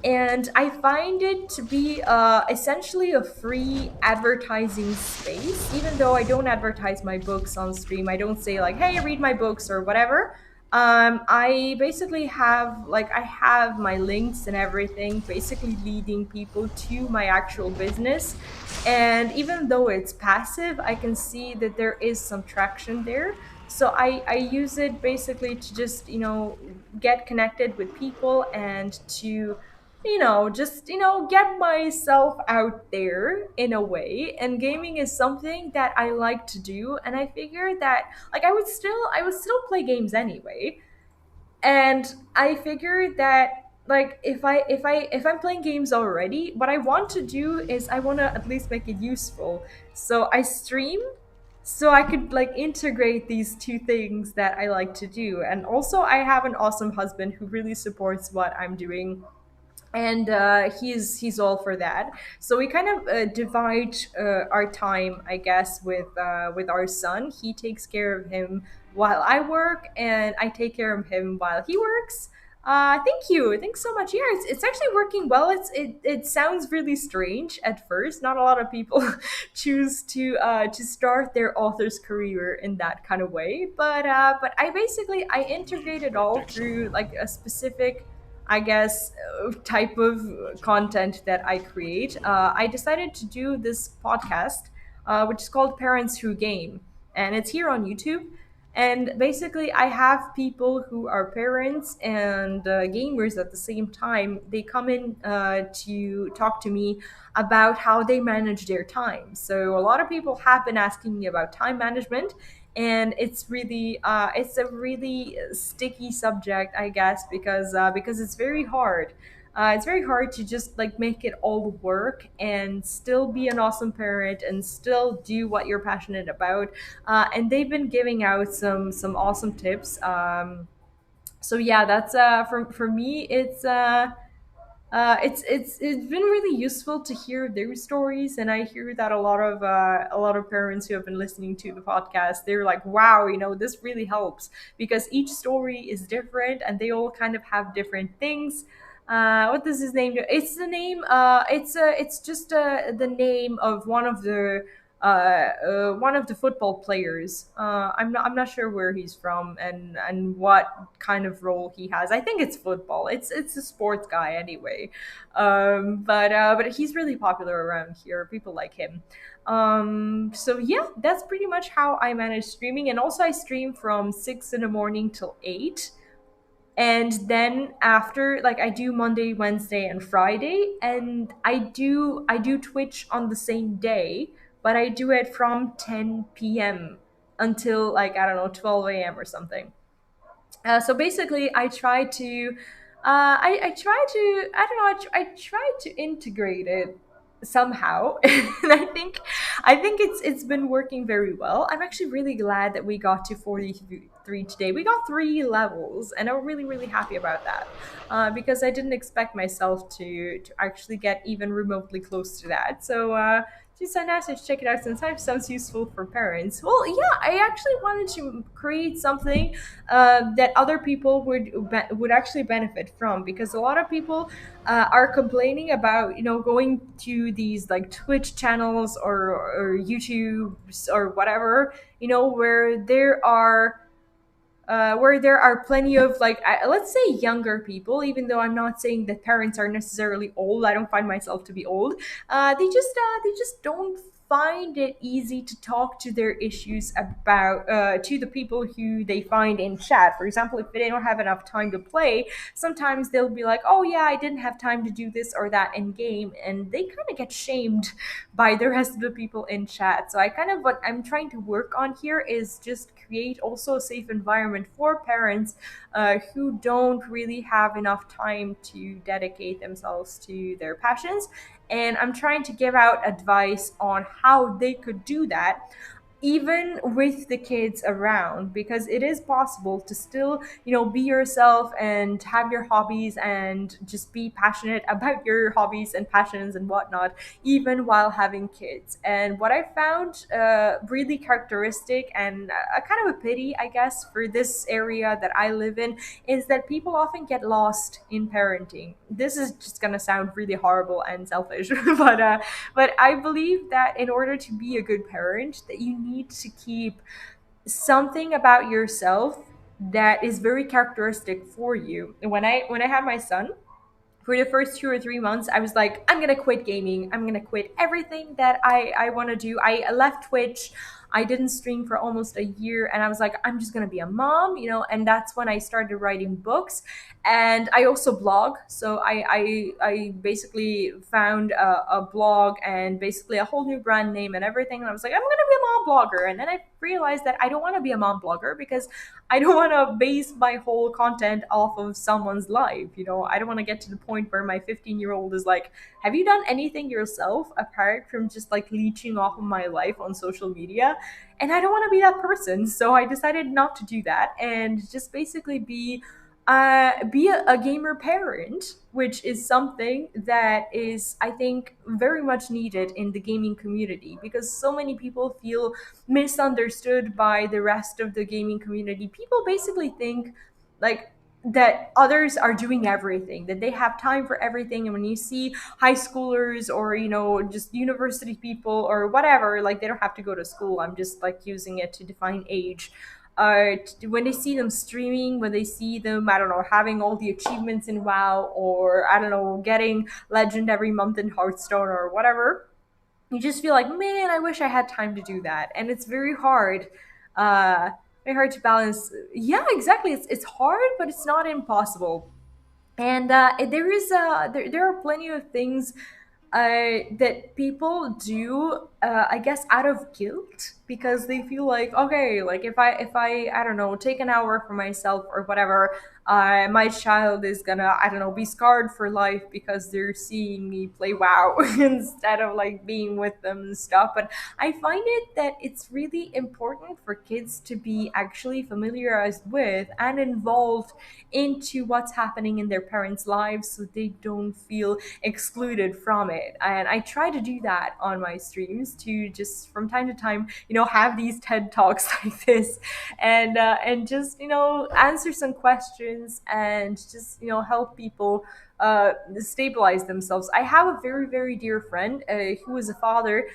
And I find it to be essentially a free advertising space. Even though I don't advertise my books on stream, I don't say like, hey, read my books or whatever. I basically I have my links and everything, basically leading people to my actual business. And even though it's passive, I can see that there is some traction there. So I use it basically to just, get connected with people and to get myself out there in a way. And gaming is something that I like to do, and I figured that like I would still play games anyway. And I figured that like if I'm playing games already, what I want to do is I want to at least make it useful. So I stream so I could like integrate these two things that I like to do. And also I have an awesome husband who really supports what I'm doing, and he's all for that. So we kind of divide our time, I guess, with our son. He takes care of him while I work, and I take care of him while he works. Thank you, thanks so much. Yeah, it's actually working well. It sounds really strange at first. Not a lot of people choose to start their author's career in that kind of way, but I integrate it all through like a specific, I guess, type of content that I create. I decided to do this podcast, which is called Parents Who Game, and it's here on YouTube. And basically, I have people who are parents and gamers at the same time. They come in to talk to me about how they manage their time. So a lot of people have been asking me about time management, and it's a really sticky subject, I guess, because it's very hard. It's very hard to just like make it all work and still be an awesome parent and still do what you're passionate about. And they've been giving out some awesome tips. So yeah, that's for me. It's been really useful to hear their stories, and I hear that a lot of parents who have been listening to the podcast, they're like, wow, this really helps because each story is different and they all kind of have different things. What does his name do? It's the name. It's just the name of one of the football players. I'm not sure where he's from and what kind of role he has. I think it's football. It's a sports guy anyway. But he's really popular around here. People like him. So yeah, that's pretty much how I manage streaming. And also I stream from 6 in the morning till 8. And then after, like, I do Monday, Wednesday, and Friday, and I do Twitch on the same day, but I do it from 10 p.m. until, like, I don't know, 12 a.m. or something. So basically, I try to, I try to, I don't know, I try to integrate it somehow, and I think it's been working very well. I'm actually really glad that we got to 40 three today. We got three levels, and I'm really, really happy about that because I didn't expect myself to actually get even remotely close to that. So just send out to check it out since it sounds useful for parents. Well, yeah, I actually wanted to create something that other people would actually benefit from because a lot of people are complaining about going to these like Twitch channels or YouTube or whatever where there are plenty of like let's say younger people, even though I'm not saying that parents are necessarily old. I don't find myself to be old. They just don't find it easy to talk to their issues about to the people who they find in chat. For example, if they don't have enough time to play, sometimes they'll be like, oh yeah, I didn't have time to do this or that in game, and they kind of get shamed by the rest of the people in chat. So I kind of what I'm trying to work on here is just create also a safe environment for parents who don't really have enough time to dedicate themselves to their passions. And I'm trying to give out advice on how they could do that even with the kids around, because it is possible to still be yourself and have your hobbies and just be passionate about your hobbies and passions and whatnot even while having kids. And what I found really characteristic and a kind of a pity, I guess, for this area that I live in is that people often get lost in parenting. This is just gonna sound really horrible and selfish, but I believe that in order to be a good parent, that you need to keep something about yourself that is very characteristic for you. And when I had my son, for the first 2 or 3 months, I was like, I'm gonna quit gaming. I'm gonna quit everything that I want to do. I left Twitch. I didn't stream for almost a year, and I was like, I'm just gonna be a mom. And that's when I started writing books, and I also blog. So I basically found a blog and basically a whole new brand name and everything. And I was like, I'm gonna be a mom blogger, and then I realized that I don't want to be a mom blogger because I don't want to base my whole content off of someone's life. I don't want to get to the point where my 15-year-old is like, have you done anything yourself apart from just like leeching off of my life on social media? And I don't want to be that person. So I decided not to do that and just basically be a gamer parent, which is something that is, I think, very much needed in the gaming community because so many people feel misunderstood by the rest of the gaming community. People basically think like that others are doing everything, that they have time for everything. And when you see high schoolers or just university people or whatever, like they don't have to go to school, I'm just like using it to define age. When they see them streaming, when they see them, I don't know, having all the achievements in WoW, or I don't know, getting legend every month in Hearthstone or whatever, you just feel like, man, I wish I had time to do that. And it's uh, very hard to balance. Yeah, exactly. It's hard, but it's not impossible. And there are plenty of things that people do, I guess, out of guilt because they feel like, okay, like if I I don't know, take an hour for myself or whatever, my child is gonna, I don't know, be scarred for life because they're seeing me play WoW instead of like being with them and stuff. But I find it that it's really important for kids to be actually familiarized with and involved into what's happening in their parents' lives so they don't feel excluded from it. And I try to do that on my streams to just from time to time, have these TED Talks like this and just, answer some questions and just, help people stabilize themselves. I have a very, very dear friend who was a father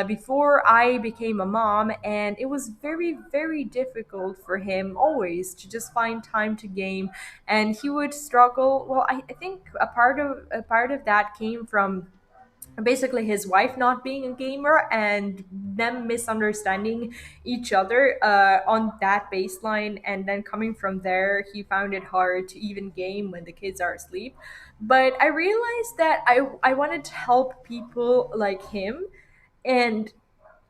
before I became a mom, and it was very, very difficult for him always to just find time to game, and he would struggle. Well, I think a part of that came from basically his wife not being a gamer and them misunderstanding each other on that baseline, and then coming from there he found it hard to even game when the kids are asleep. But I realized that I wanted to help people like him, and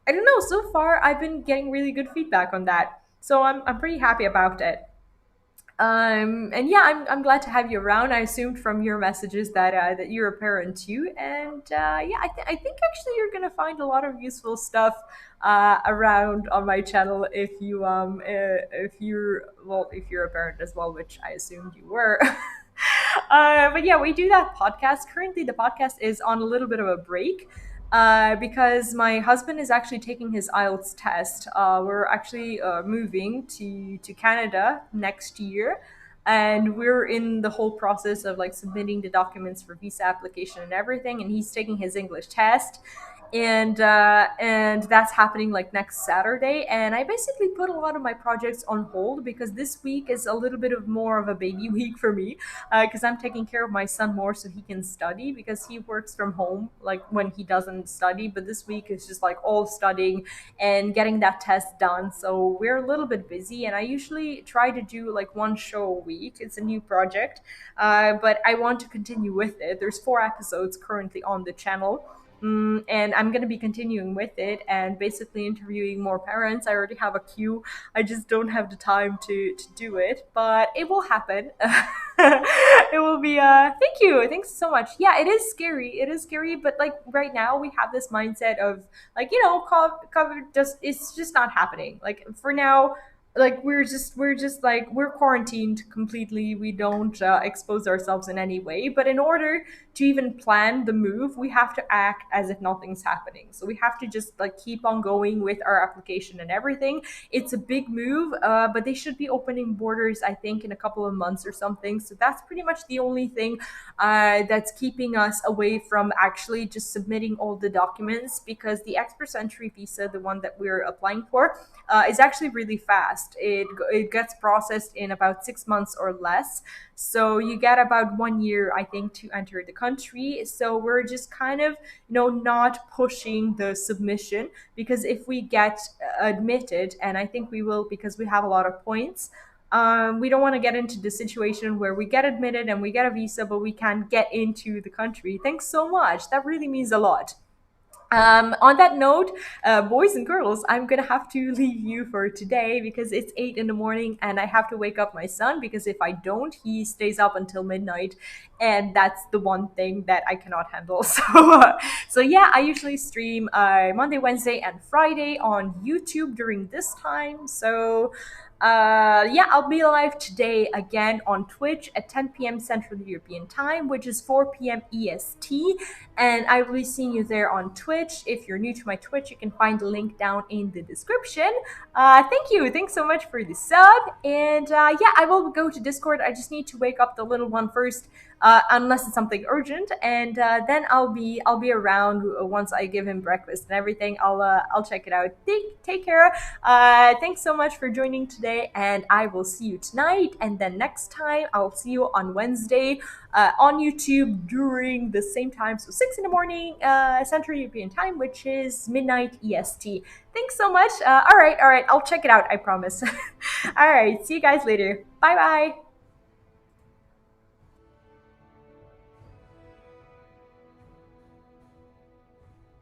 I don't know, so far I've been getting really good feedback on that, so I'm pretty happy about it. And yeah, I'm glad to have you around. I assumed from your messages that that you're a parent too, and yeah, I think actually you're gonna find a lot of useful stuff around on my channel if you're well if you're a parent as well, which I assumed you were. But yeah, we do that podcast. Currently, the podcast is on a little bit of a break because my husband is actually taking his IELTS test. We're actually moving to Canada next year, and we're in the whole process of like submitting the documents for visa application and everything. And he's taking his English test, and that's happening like next Saturday. And I basically put a lot of my projects on hold because this week is a little bit of more of a baby week for me because I'm taking care of my son more so he can study because he works from home like when he doesn't study. But this week is just like all studying and getting that test done. So we're a little bit busy, and I usually try to do like one show a week. It's a new project, but I want to continue with it. There's 4 episodes currently on the channel. And I'm going to be continuing with it and basically interviewing more parents. I already have a queue. I just don't have the time to do it, but it will happen. It will be, thank you. Thanks so much. Yeah, it is scary. It is scary, but like right now we have this mindset of like, you know, cover just, it's just not happening. Like for now, like we're just like we're quarantined completely. We don't expose ourselves in any way, but in order to even plan the move, we have to act as if nothing's happening. So we have to just like keep on going with our application and everything. It's a big move, but they should be opening borders, I think, in a couple of months or something. So that's pretty much the only thing that's keeping us away from actually just submitting all the documents, because the express entry visa, the one that we're applying for, is actually really fast. It gets processed in about 6 months or less. So you get about 1 year, I think, to enter the country. So we're just kind of, not pushing the submission, because if we get admitted, and I think we will because we have a lot of points, we don't want to get into the situation where we get admitted and we get a visa, but we can't get into the country. Thanks so much. That really means a lot. On that note, boys and girls, I'm gonna have to leave you for today because it's 8 in the morning and I have to wake up my son, because if I don't, he stays up until midnight, and that's the one thing that I cannot handle. So yeah, I usually stream Monday, Wednesday, and Friday on YouTube during this time. So yeah, I'll be live today again on Twitch at 10 p.m. Central European Time, which is 4 p.m. EST, and I will be seeing you there on Twitch. If you're new to my Twitch, you can find the link down in the description. Thank you. Thanks so much for the sub. And yeah, I will go to Discord. I just need to wake up the little one first, unless it's something urgent, and then I'll be around once I give him breakfast and everything. I'll check it out. Take care. Thanks so much for joining today, and I will see you tonight. And then next time, I'll see you on Wednesday on YouTube during the same time, so 6 in the morning Central European Time, which is midnight EST. Thanks so much. All right. I'll check it out. I promise. All right. See you guys later. Bye bye.